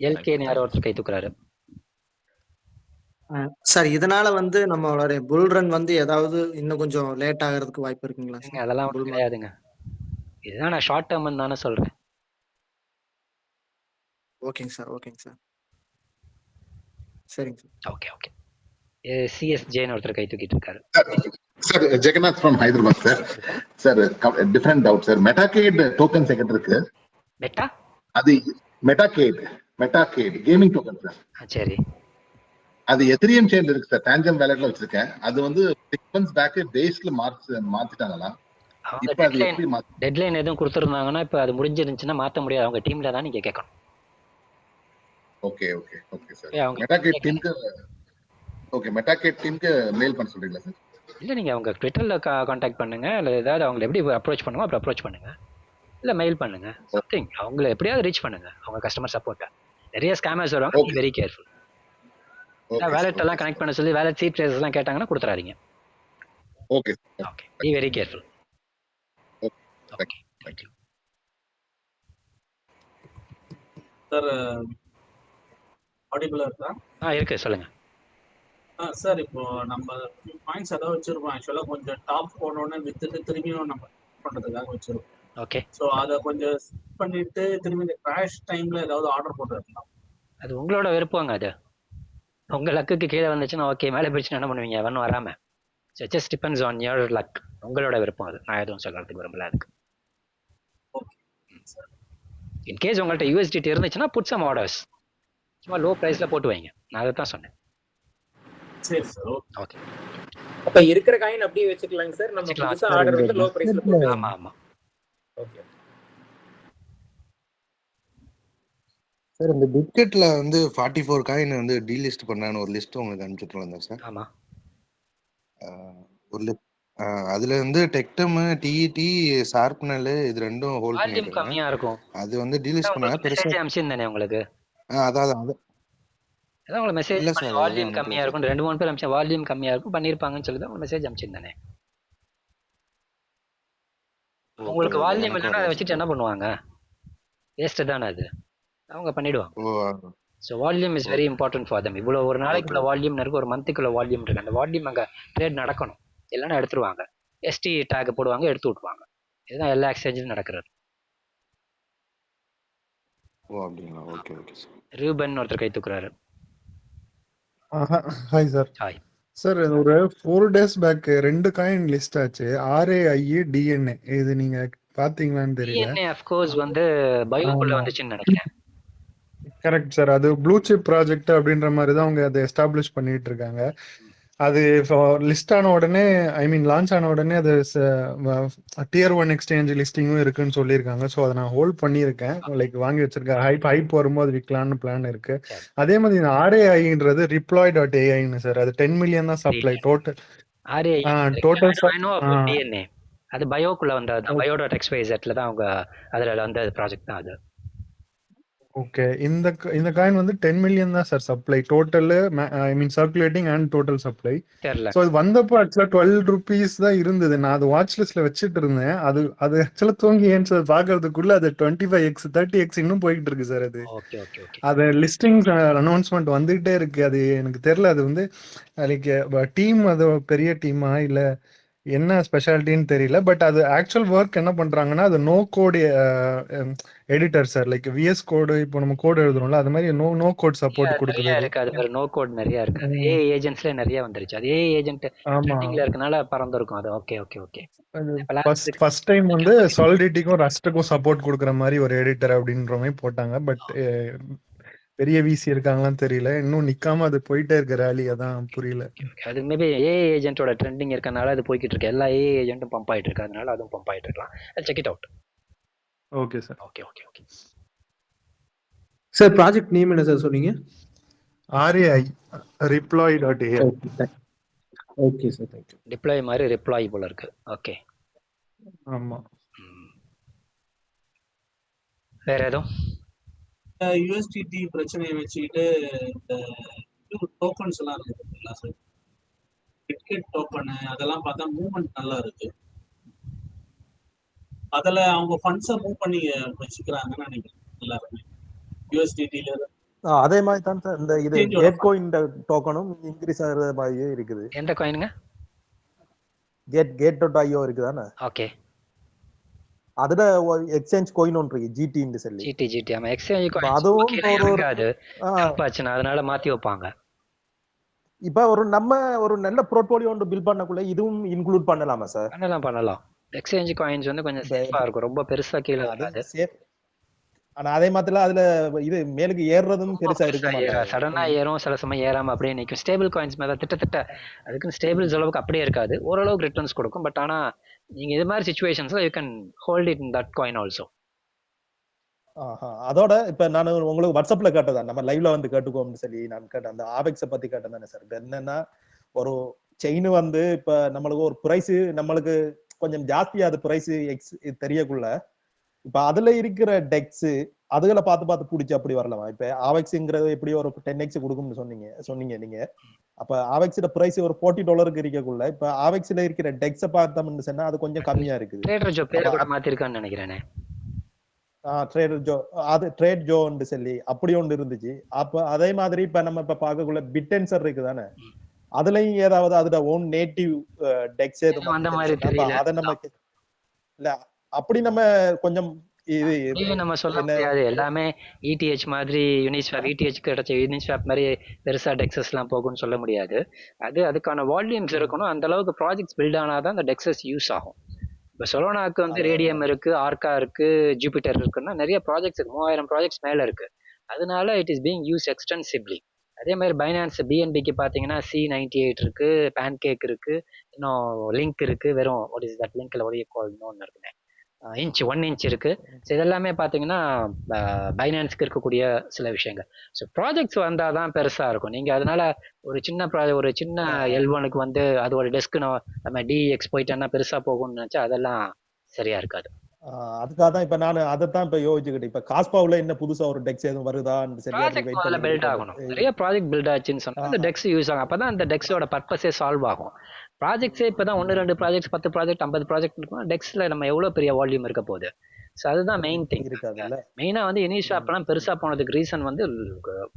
LK யாரோ ஒருத்தர் கை தூக்குறாரு. சார் இதனால வந்து நம்மளோட புல் ரன் வந்து ஏதாவது இன்னும் கொஞ்சம் லேட் ஆகிறதுக்கு வாய்ப்பு இருக்குங்களா சார்? அதெல்லாம் ஒன்றும் கிடையாதுங்க. இதுதான் நான் ஷார்ட் டேர்ம் தானே சொல்றேன். ஓகேங்க சார். சரிங்க சார். ஓகே. CSJன்னு ஒருத்தர் கை தூக்கிட்டு இருக்காரு. Sir Jagannath from Hyderabad sir different doubt sir. Metacade token second இருக்கு. அது மெட்டாகேட் கேமிங் டோக்கன் சார். சரி. அது எத்திரியம் செயின்ல இருக்கு சார். டான்ஜம் வேலட்ல வச்சிருக்கேன். அது வந்து 6 months பேக் பேஸ்ல மாத்திட்டாங்களா? இப்போ அது எப்படி டெட்லைன் எதுவும் கொடுத்துருந்தாங்கன்னா இப்போ அது முடிஞ்சிருந்துச்சுன்னா மாத்த முடியாது. அவங்க டீம்ல தான் நீங்க கேட்கணும். Okay sir. மெட்டாகேட் டீமுக்கு மெயில் பண்ண சொல்றீங்களா சார்? இல்ல நீங்க அவங்க ட்விட்டர்ல கான்டாக்ட் பண்ணுங்க. இல்ல ஏதாவது அவங்களை எப்படி அப்ரோச் பண்ணுங்க அப்படி அப்ரோச் பண்ணுங்க. இல்ல மெயில் பண்ணுங்க. சம்திங் அவங்கள எப்படியாவது ரீச் பண்ணுங்க. அவங்க கஸ்டமர் சப்போர்ட்டா. நிறைய ஸ்கேமர்ஸ் வருவாங்க. Very careful. வேலட் எல்லாம் கனெக்ட் பண்ண சொல்லி வேலட் சீட் ட்ரேசர்ஸ் எல்லாம் கேட்டாங்கன்னா கொடுத்துறாதீங்க. Okay. Be very careful. Okay. Thank you. Sir ஆடிபிளா இருக்கா? இருக்கு சொல்லுங்க. சார் இப்போ நம்ம பாயிண்ட்ஸ் ஏதாவது வச்சிருப்போம். ஆக்சுவலா கொஞ்சம் டாப் போனோடனே வித்துட்டு திரும்பியும் நம்ம பண்றதுக்காக வச்சிருக்கோம். ஓகே. ஸோ அதை கொஞ்சம் பண்ணிட்டு திரும்பி இந்த கிராஷ் டைம்ல ஏதாவது ஆர்டர் போட்டு வைக்கலாம். அது உங்களோட விருப்பங்க. அது உங்க லக்குக்கு கீழே வந்துச்சுன்னா ஓகே. மேலே போயிடுச்சுன்னா என்ன பண்ணுவீங்க? ஒன்றும் வராம. So just depends on your luck. உங்களோட விருப்பம் அது. நான் எதுவும் சொல்றதுக்கு விரும்பல அதுக்கு. இன்கேஸ் உங்கள்கிட்ட USDT இருந்துச்சுன்னா புட் சம் ஆர்டர்ஸ். சும்மா லோ பிரைஸ்ல போட்டு வைங்க. நான் அதை தான் சொன்னேன். சரி சார். ஓகே. அப்ப இருக்கிற காயின் அப்படியே வச்சுக்கலாங்க சார். நம்ம புதுசா ஆர்டர் வந்து லோ பிரைஸ்ல போட்டுக்கலாம். ஆமா. ஓகே சார் இந்த பிட்கெட்ல வந்து 44 காயின் வந்து டீலிஸ்ட் பண்ணான்னு ஒரு லிஸ்ட் உங்களுக்கு அனுப்பிச்சுட்டு சார். ஆமா. ஒரு அதுல வந்து டெக்டம், TET, ஷார்ப்னல் இது ரெண்டும் ஹோல்ட் பண்ணிருக்கேன். கம்மியா இருக்கும். அது வந்து டீலிஸ்ட் பண்ணா பெருசா அம்சிந்தானே உங்களுக்கு. அதான் உங்களுக்கு மெசேஜ் பண்ணி வால்யூம் கம்மியா இருக்கும். 2-3 பேர் அம்சம் வால்யூம் கம்மியா இருக்கும் பண்ணிருப்பாங்கன்னு சொல்லி தான் மெசேஜ் அம்சிந்தானே. உங்களுக்கு வால்யூம் இல்லைன்னா அதை வச்சுட்டு என்ன பண்ணுவாங்க? வேஸ்ட் தானே அது. அவங்க பண்ணிடுவாங்க. So volume is very important for them. இவ்வளோ ஒரு நாளைக்குள்ள வால்யூம் இருக்கு, ஒரு மந்த்துக்குள்ள வால்யூம் இருக்கு. அந்த வால்யூம் அங்கே ட்ரேட் நடக்கணும். இல்லைன்னா எடுத்துருவாங்க. ST டேக் போடுவாங்க, எடுத்து விட்டுருவாங்க. இதுதான் எல்லா எக்ஸ்சேஞ்சிலும் நடக்கிறது. ரூபன் ஒருத்தர் கை தூக்குறாரு. Hi sir. Hi sir. ஒரு 4 days பேக் 2 காயின் லிஸ்ட் ஆச்சு. RAI DNA. இது நீங்க பாத்தீங்களான்னு தெரியல. DNA ஆஃப் கோர்ஸ் வந்து பயோக்குள்ள வந்துச்சுன்னு நினைக்கிறேன். Correct sir. அது ப்ளூ சிப் ப்ராஜெக்ட் அப்படின்ற மாதிரி தான் அவங்க அதை எஸ்டாப்ளிஷ் பண்ணிட்டு இருக்காங்க. அது லிஸ்ட் ஆன உடனே லான்ச் ஆன உடனே அது Tier 1 எக்ஸ்சேஞ்ச் லிஸ்டிங்கும் இருக்குன்னு சொல்லியிருக்காங்க. ஸோ அதை நான் ஹோல்ட் பண்ணியிருக்கேன். லைக் வாங்கி வச்சிருக்கேன். ஹைப் வரும்போது விற்கலான்னு பிளான் இருக்கு. அதே மாதிரி இந்த RAIன்றது reploy.aiன்னு சார். அது 10 million தான் சப்ளை டோட்டல். DNA அது பயோக்குள்ள வந்தது. bio.xyzல தான் அவங்க அதுல வந்த ப்ராஜெக்ட் தான் அது. ஓகே. இந்த காயின் வந்து 10 million தான் sir supply total. Circulating and total supply. So அது வந்தப்போ ஆக்சுவலா 12 rupees தான் இருந்தது. நான் அது வாட்ச் லிஸ்ட்ல வச்சுட்டு இருந்தேன். அது ஆக்சுவலா தூங்கி ஏன்ஸ் பாக்குறதுக்குள்ள அது 25x 30x இன்னும் போய்கிட்டு இருக்கு சார். அது லிஸ்டிங் அனௌன்ஸ்மெண்ட் வந்துகிட்டே இருக்கு. அது எனக்கு தெரியல. அது வந்து லைக் டீம் அது பெரிய டீமா இல்ல என்ன ஸ்பெஷாலிட்டின்னு தெரியல. பட் அது ஆக்சுவல் ஒர்க் என்ன பண்றாங்கன்னா அது no code editor sir. Like VS code இப்போ நம்ம கோட் எழுதுறோம்ல, அது மாதிரி நோ கோட் சப்போர்ட் கொடுக்குது நிறைய அது. இருக்கு. அது நோ கோட் நிறைய இருக்கு. அது ஏஐ ஏஜென்ட்ஸ்ல நிறைய வந்துருச்சு. அது ஏஐ ஏஜென்ட் ஆமா. ட்ரெண்டிங்ல இருக்கனால பறந்துருக்கும் அது. Okay okay okay. அது இப்பெல்லாம் ஃபர்ஸ்ட் டைம் வந்து சாலிடிட்டிக்கும் ரஸ்ட்டுக்கும் சப்போர்ட் கொடுக்குற மாதிரி ஒரு எடிட்டர் அப்படின்ற மாதிரி போட்டாங்க. பட் பெரிய விசி இருக்காங்களான்னு தெரியல. இன்னும் நிக்காம அது போயிட்டே இருக்கு ரேலி. அதான் புரியல. அது மேபி ஏஐ ஏஜென்ட்டோட ட்ரெண்டிங் இருக்கனால அது போய்கிட்டு இருக்கு. எல்லா ஏஐ ஏஜென்ட்டும் பம்ப் ஆயிட்டு இருக்கு. அதனால அதுவும் பம்ப் ஆயிட்டு இருக்கலாம். Check it out. Okay sir. Okay okay okay. Sir project name என்ன சார் சொன்னீங்க? RAI reploy.ai. Okay sir, thank you. Deploy மாதிரி ரிப்ளாய் போல இருக்கு. ஓகே. ஆமா. வேற எதுவும் யூஎஸ்டிடி பிரச்சனையை வச்சுக்கிட்டு இந்த டோக்கன்ஸ் எல்லாம் இருக்குங்களா சார்? பிட்கெட் டோக்கனு அதெல்லாம் பார்த்தா மூவ்மெண்ட் நல்லா இருக்கு. அதில் அவங்க ஃபண்ட்ஸை மூவ் பண்ணி வச்சுக்கிறாங்கன்னு நினைக்கிறேன் எல்லாருமே யூஎஸ்டிடில. அதே மாதிரி தான் சார் இந்த இது கேட் கோயின் டோக்கனும் இன்க்ரீஸ் ஆகுற மாதிரியே இருக்குது. எந்த காயினுங்க? கேட்.io இருக்குதானே? ஓகே. அதுல எக்ஸ்சேஞ்ச் கோயின் ஒன்று இருக்கு, ஜிடின்னு சொல்லி. ஜிடி ஆமா. எக்ஸ்சேஞ்ச் காயின் அதுவும் இறங்காது. அதனால மாத்தி வைப்பாங்க. இப்ப நம்ம ஒரு நல்ல போர்ட்ஃபோலியோ ஒன்று பில்ட் பண்ணக்குள்ள இதுவும் இன்க்ளூட் பண்ணலாமா சார்? பண்ணலாம். எக்ஸ்சேஞ்ச் காயின்ஸ் வந்து கொஞ்சம் சேஃபா இருக்கும். ரொம்ப பெருசா கீழே வராது. ஆனா அதே மாதிரி அதுல இது மேலுக்கு ஏறுறதும் பெருசா இருக்கு. சடனா ஏறும், சில சமயம் ஏறாம அப்படியே நிற்கும். ஸ்டேபிள் காயின்ஸ் மேல திட்டத்தட்ட அதுக்கு ஸ்டேபிள் அளவுக்கு அப்படியே இருக்காது. ஓரளவுக்கு ரிட்டர்ன்ஸ் கொடுக்கும். பட் ஆனா நீங்க இது மாதிரி சிச்சுவேஷன்ஸ்ல you can hold it in that coin also. அதோட இப்ப நான் உங்களுக்கு வாட்ஸ்அப்ல கேட்டதான், நம்ம லைவ்ல வந்து கேட்டுக்கோம்னு சொல்லி நான் கேட்டேன். அந்த ஆபெக்ஸை பத்தி கேட்டேன் தானே சார். என்னன்னா ஒரு செயின் வந்து இப்ப நம்மளுக்கு ஒரு பிரைஸ் நம்மளுக்கு கொஞ்சம் ஜாஸ்தியா அது பிரைஸ் தெரியக்குள்ள இப்ப அதுல இருக்கிற டெக்ஸ் அதுகளை பார்த்து பிடிச்சி அப்படி வரலாமா? இப்ப ஆவெக்ஸ்ங்கிறது எப்படி ஒரு 10x கொடுக்கும்னு சொன்னீங்க நீங்க. அப்ப ஆவெக்ஸோட பிரைஸ் ஒரு $40 இருக்கக்குள்ள இப்ப ஆவெக்ஸ்ல இருக்கிற டெக்ஸை பார்த்தோம்னு சொன்னா அது கொஞ்சம் கம்மியா இருக்குது. ட்ரேடர் ஜோ பேர் கூட மாத்திருக்கான்னு நினைக்கிறேனே. ட்ரேடர் ஜோ, அது ட்ரேட் ஜோன்னு சொல்லி அப்படி ஒன்று இருந்துச்சு. அப்ப அதே மாதிரி இப்ப நம்ம இப்ப பார்க்கக்குள்ள பிட்டென்சர் இருக்குதானே, அதுலயும் ஏதாவது அதோட ஓன் நேட்டிவ் டெக்ஸ் எதுவும் அந்த மாதிரி தெரியல. அதை நம்ம இல்ல அப்படி நம்ம கொஞ்சம் இது நம்ம சொல்ல முடியாது. எல்லாமே ETH மாதிரி யூனிஸ்வாப், ETH கிடைச்ச யூனிஸ்வாப் மாதிரி பெருசா டெக்ஸஸ் எல்லாம் போகும்னு சொல்ல முடியாது. அதுக்கான வால்யூம்ஸ் இருக்கணும். அந்த அளவுக்கு ப்ராஜெக்ட்ஸ் பில்ட் ஆனாதான் அந்த டெக்ஸஸ் யூஸ் ஆகும். இப்போ சொலோனாக்கு வந்து ரேடியம் இருக்கு, ஆர்கா இருக்கு, ஜூபிட்டர் இருக்குன்னா நிறைய ப்ராஜெக்ட்ஸ் 3000 ப்ராஜெக்ட்ஸ் மேல இருக்கு. அதனால it is being use extensively. அதே மாதிரி பைனான்ஸ் BNBக்கு பாத்தீங்கன்னா C98 இருக்கு, பேன்கேக் இருக்கு, இன்னும் லிங்க் இருக்கு. வெறும் வாட் இஸ் தட் லிங்க்ல ஒரே கால் இன்னொன்னு இருக்குங்க, 1 இன்ச் இருக்கு. ஸோ இதெல்லாமே பார்த்தீங்கன்னா பைனான்ஸ்க்கு இருக்கக்கூடிய சில விஷயங்கள். ஸோ ப்ராஜெக்ட்ஸ் வந்தால் தான் பெருசாக இருக்கும். நீங்கள் அதனால ஒரு சின்ன L1க்கு வந்து அதோட டெஸ்க்கு நம்ம DEX போயிட்டோன்னா பெருசாக போகும்னு நினச்சா அதெல்லாம் சரியா இருக்காது. அதுக்காக தான் இப்ப நான் அதைத்தான் இப்ப யோசிச்சுக்கிட்டு இப்ப காஸ்பாவுல என்ன புதுசா ஒரு டெக்ஸ் எதுவும் வருதான்னு ப்ராஜெக்ட் பில்ட் ஆகணும். நிறைய ப்ராஜெக்ட் பில்ட் ஆச்சுன்னு சொன்னா அந்த டெக்ஸ் யூஸ் ஆகும். அப்பதான் அந்த டெக்ஸோட பர்பஸே சால்வ் ஆகும். ப்ராஜெக்ட்ஸே இப்பதான் 1-2 ப்ராஜெக்ட்ஸ் 10 ப்ராஜெக்ட் 50 ப்ராஜெக்ட் இருக்கும். டெக்ஸ்ல நம்ம எவ்வளவு பெரிய வால்யூம் இருக்க போகுது. ஸோ அதுதான் மெயின் திங் இருக்காதுல்ல. மெயினா வந்து யூனிஸ்வாப்லாம் பெருசா போனதுக்கு ரீசன் வந்து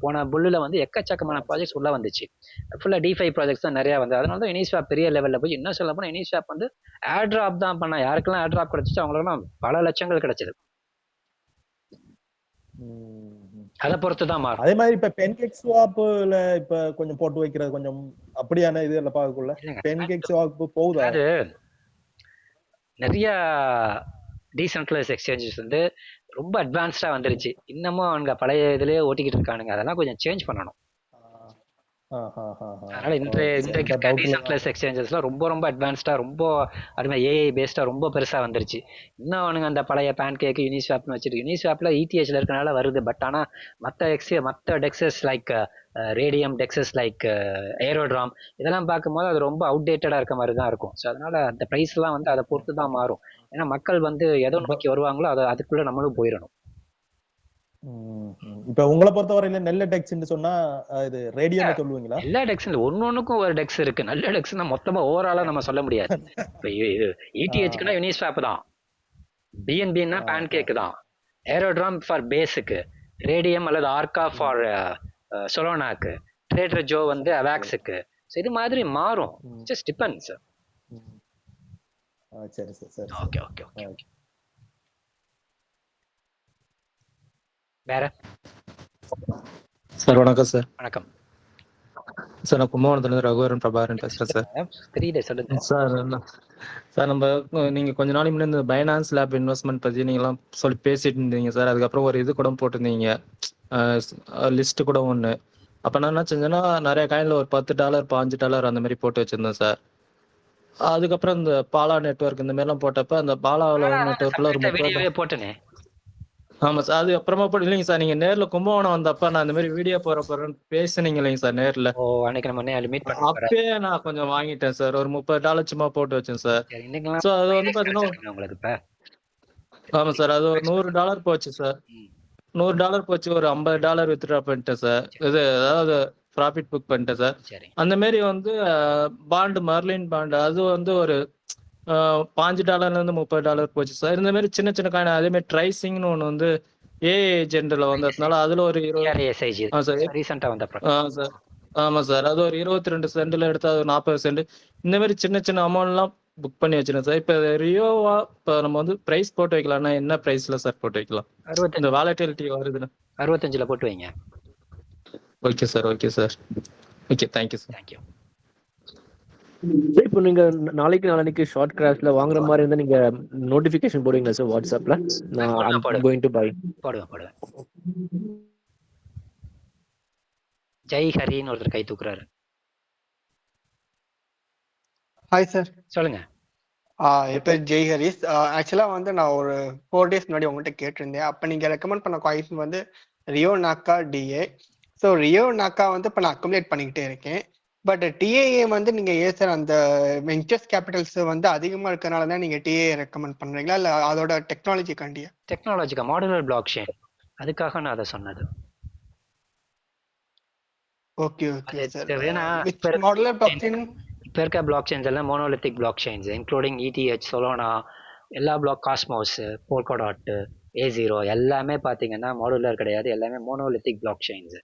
போன புல்லுல வந்து எக்கச்சக்கமான ப்ராஜெக்ட்ஸ் உள்ள வந்துச்சு. ஃபுல்லா DeFi ப்ராஜெக்ட்ஸ் தான் நிறைய வந்து. அதனால தான் யூனிஸ்வாப் பெரிய லெவல்ல போய் இன்னும் சொல்ல போனா யூனிஸ்வாப் வந்து ஏர் டிராப் தான் பண்ணா. யாருக்கெல்லாம் ஏர் டிராப் கிடைச்சிச்சு அவங்களுக்குலாம் பல லட்சங்கள் கிடைச்சது. அதை பொறுத்து தான் மாறும். அதே மாதிரி இப்ப பென்கேக் ஸ்வாப்ல இப்ப கொஞ்சம் போட்டு வைக்கிறது கொஞ்சம் அப்படியான இது எல்லாம் பார்க்கக்குள்ள பென்கேக் ஸ்வாப் போகுதா? அது நிறைய டீசென்ட்ரலைஸ் எக்ஸ்சேஞ்சஸ் வந்து ரொம்ப அட்வான்ஸ்டா வந்துருச்சு. இன்னமும் அவங்க பழைய இதுலயே ஓட்டிக்கிட்டு இருக்கானுங்க. அதெல்லாம் கொஞ்சம் சேஞ்ச் பண்ணணும். அதனால இன்றைக்கு டீசென்ட்ரலைஸ் எக்ஸ்சேஞ்சஸ்லாம் ரொம்ப அட்வான்ஸ்டா, ரொம்ப அதுமாதிரி ஏஐ பேஸ்டா ரொம்ப பெருசா வந்துருச்சு. இன்னும் அவனுங்க அந்த பழைய பேன்கேக் யூனிஸ்வாப்னு வச்சுட்டு யூனிஸ்வாப்ல ETHல இருக்கனால வருது. பட் ஆனா மற்ற Texas like radium, Texas like aerodrome இதெல்லாம் பார்க்கும்போது அது ரொம்ப அவுடேட்டடா இருக்க மாதிரி தான் இருக்கும். ஸோ அதனால அந்த ப்ரைஸ் எல்லாம் வந்து அதை பொறுத்து தான் மாறும். ஏன்னா மக்கள் வந்து எதை நோக்கி வருவாங்களோ அதுக்குள்ள நம்மளும் போயிடணும். இப்ப உங்களை பொறுத்தவரையில நல்ல டெக்ஸ்ன்னு சொன்னா இது ரேடியம் சொல்லுவீங்களா? எல்லா டெக்ஸ்ல ஒன்னொன்னுக்கும் ஒரு டெக்ஸ் இருக்கு. நல்ல டெக்ஸ்னா மொத்தமா ஓவராலா நம்ம சொல்ல முடியாது. இப்ப ETHக்குனா யூனிஸ்வாப் தான், BNBன்னா பேன்கேக் தான், ஏரோட்ராம் ஃபார் பேஸுக்கு, ரேடியம் அல்லது ஆர்கா ஃபார் சொலோனாக்கு, ட்ரேடர் ஜோ வந்து அவாக்ஸுக்கு. இது மாதிரி மாறும். Just depends. சரி சரி சரி. Okay okay okay. வேற சார் வணக்கம் சார். வணக்கம் சார் நான் கும்பகோணத்துலேருந்து ரகுவரன் பிரபாகரன் பேசுகிறேன் சார். தெரியல சொல்லுங்க சார் சார் நம்ம நீங்க கொஞ்ச நாளைக்கு முன்னாடி இந்த பைனான்ஸ் லேப் இன்வெஸ்ட்மெண்ட் பத்தி நீங்களாம் சொல்லி பேசிட்டு இருந்தீங்க சார். அதுக்கப்புறம் ஒரு இது கூட போட்டிருந்தீங்க, லிஸ்ட் கூட ஒன்று. அப்போ நான் என்ன செஞ்சேன்னா நிறைய காயின்ல ஒரு $10 $5 அந்த மாதிரி போட்டு வச்சிருந்தேன் சார். அதுக்கப்புறம் இந்த பாலா நெட்வொர்க் இந்த மாதிரிலாம் போட்டப்ப அந்த பாலா நெட்வொர்க்ல ஒரு வீடியோவே போட்டனே. ஆமா சார். அது அப்புறமா போட்டு இல்லைங்க சார், நீங்க நேர்ல கும்பகோணம் வந்தப்ப நான் இந்த மாதிரி வீடியோ போறேன்னு பேசுனீங்க இல்லைங்க சார் நேர்ல. ஓ அன்னைக்கு நம்ம மீட் பண்ணோம். அப்பயே நான் கொஞ்சம் வாங்கிட்டேன் சார். ஒரு $30 சும்மா போட்டு வச்சேன் சார். ஸோ அது வந்து பாத்தீங்கன்னா உங்களுக்கு இப்ப ஆமா சார், அது ஒரு $100 போச்சு சார். $100 போச்சு, ஒரு $50 வித்ட்ரா பண்ணிட்டேன் சார். இது அதாவது ப்ராஃபிட் புக் பண்ணிட்டேன் சார். அந்த மாதிரி வந்து பாண்டு மர்லின் பாண்டு அது வந்து ஒரு $5 இருந்து $30 போச்சு சார். இந்த மாதிரி சின்ன சின்ன காயின். அதே மாதிரி ட்ரைசிங்னு ஒன்று வந்து ஏஐ ஏஜென்ட்ல வந்ததுனால அதுல ஒரு 20 சார். ஆமா சார், அது ஒரு 22 சென்ட்ல எடுத்து அது 40 சென்ட். இந்த மாதிரி சின்ன சின்ன அமௌண்ட்லாம் புக் பண்ணி வச்சிருக்கேன் சார். இப்போ ரியோவா இப்போ நம்ம வந்து பிரைஸ் போட்டு வைக்கலாம்னா என்ன பிரைஸ்ல சார் போட்டு வைக்கலாம்? இந்த வாலட்டிலிட்டி வருதுன்னா 65ல போட்டு வைங்க. Okay sir, okay sir, okay, thank you sir. Thank you. இப்போ நீங்க நாளைக்கு ஷார்ட் கிராஷ்ல வாங்குற மாதிரி இருந்தா நீங்க நோட்டிபிகேஷன் போடுவீங்களா சார் வாட்ஸ்அப்ல? நான் going to buy. போடுவேன். ஜெய் ஹரின்னு ஒருத்தர் கை தூக்குறாரு. Hi sir. சொல்லுங்க. என் பேர் ஜெய் ஹரிஸ். ஆக்சுவலா வந்து நான் ஒரு 4 days முன்னாடி உங்கள்கிட்ட கேட்டிருந்தேன். அப்ப நீங்க ரெக்கமெண்ட் பண்ண காயின் வந்து ரியோ நாக்கா டிஏ. ஸோ ரியோ நாக்கா வந்து இப்போ நான் அக்குமுலேட் பண்ணிக்கிட்டே இருக்கேன். பட் டிஏஏ வந்து நீங்க ஏன் சார் அந்த இன்ட்ரெஸ்ட் கேபிட்டல்ஸ் வந்து அதிகமா இருக்கறனால தான் நீங்க டிஏஏ ரெக்கமெண்ட் பண்றீங்களா இல்ல அதோட டெக்னாலஜி கண்டியா? டெக்னாலஜிக்கா மாடுலர் பிளாக் செயின், அதுக்காக நான் அதை சொன்னது. Okay okay sir. ஏன்னா மாடுலர் பிளாக் செயின் இப்போ இருக்க பிளாக் செயின்ஸ் எல்லாம் monolithic blockchains including ETH, Solana, எல்லா பிளாக், காஸ்மோஸ், போல்கோடாட், A0 எல்லாமே பார்த்தீங்கன்னா மாடுலர் கிடையாது, எல்லாமே மோனோலித்திக் பிளாக் செயின்ஸ்.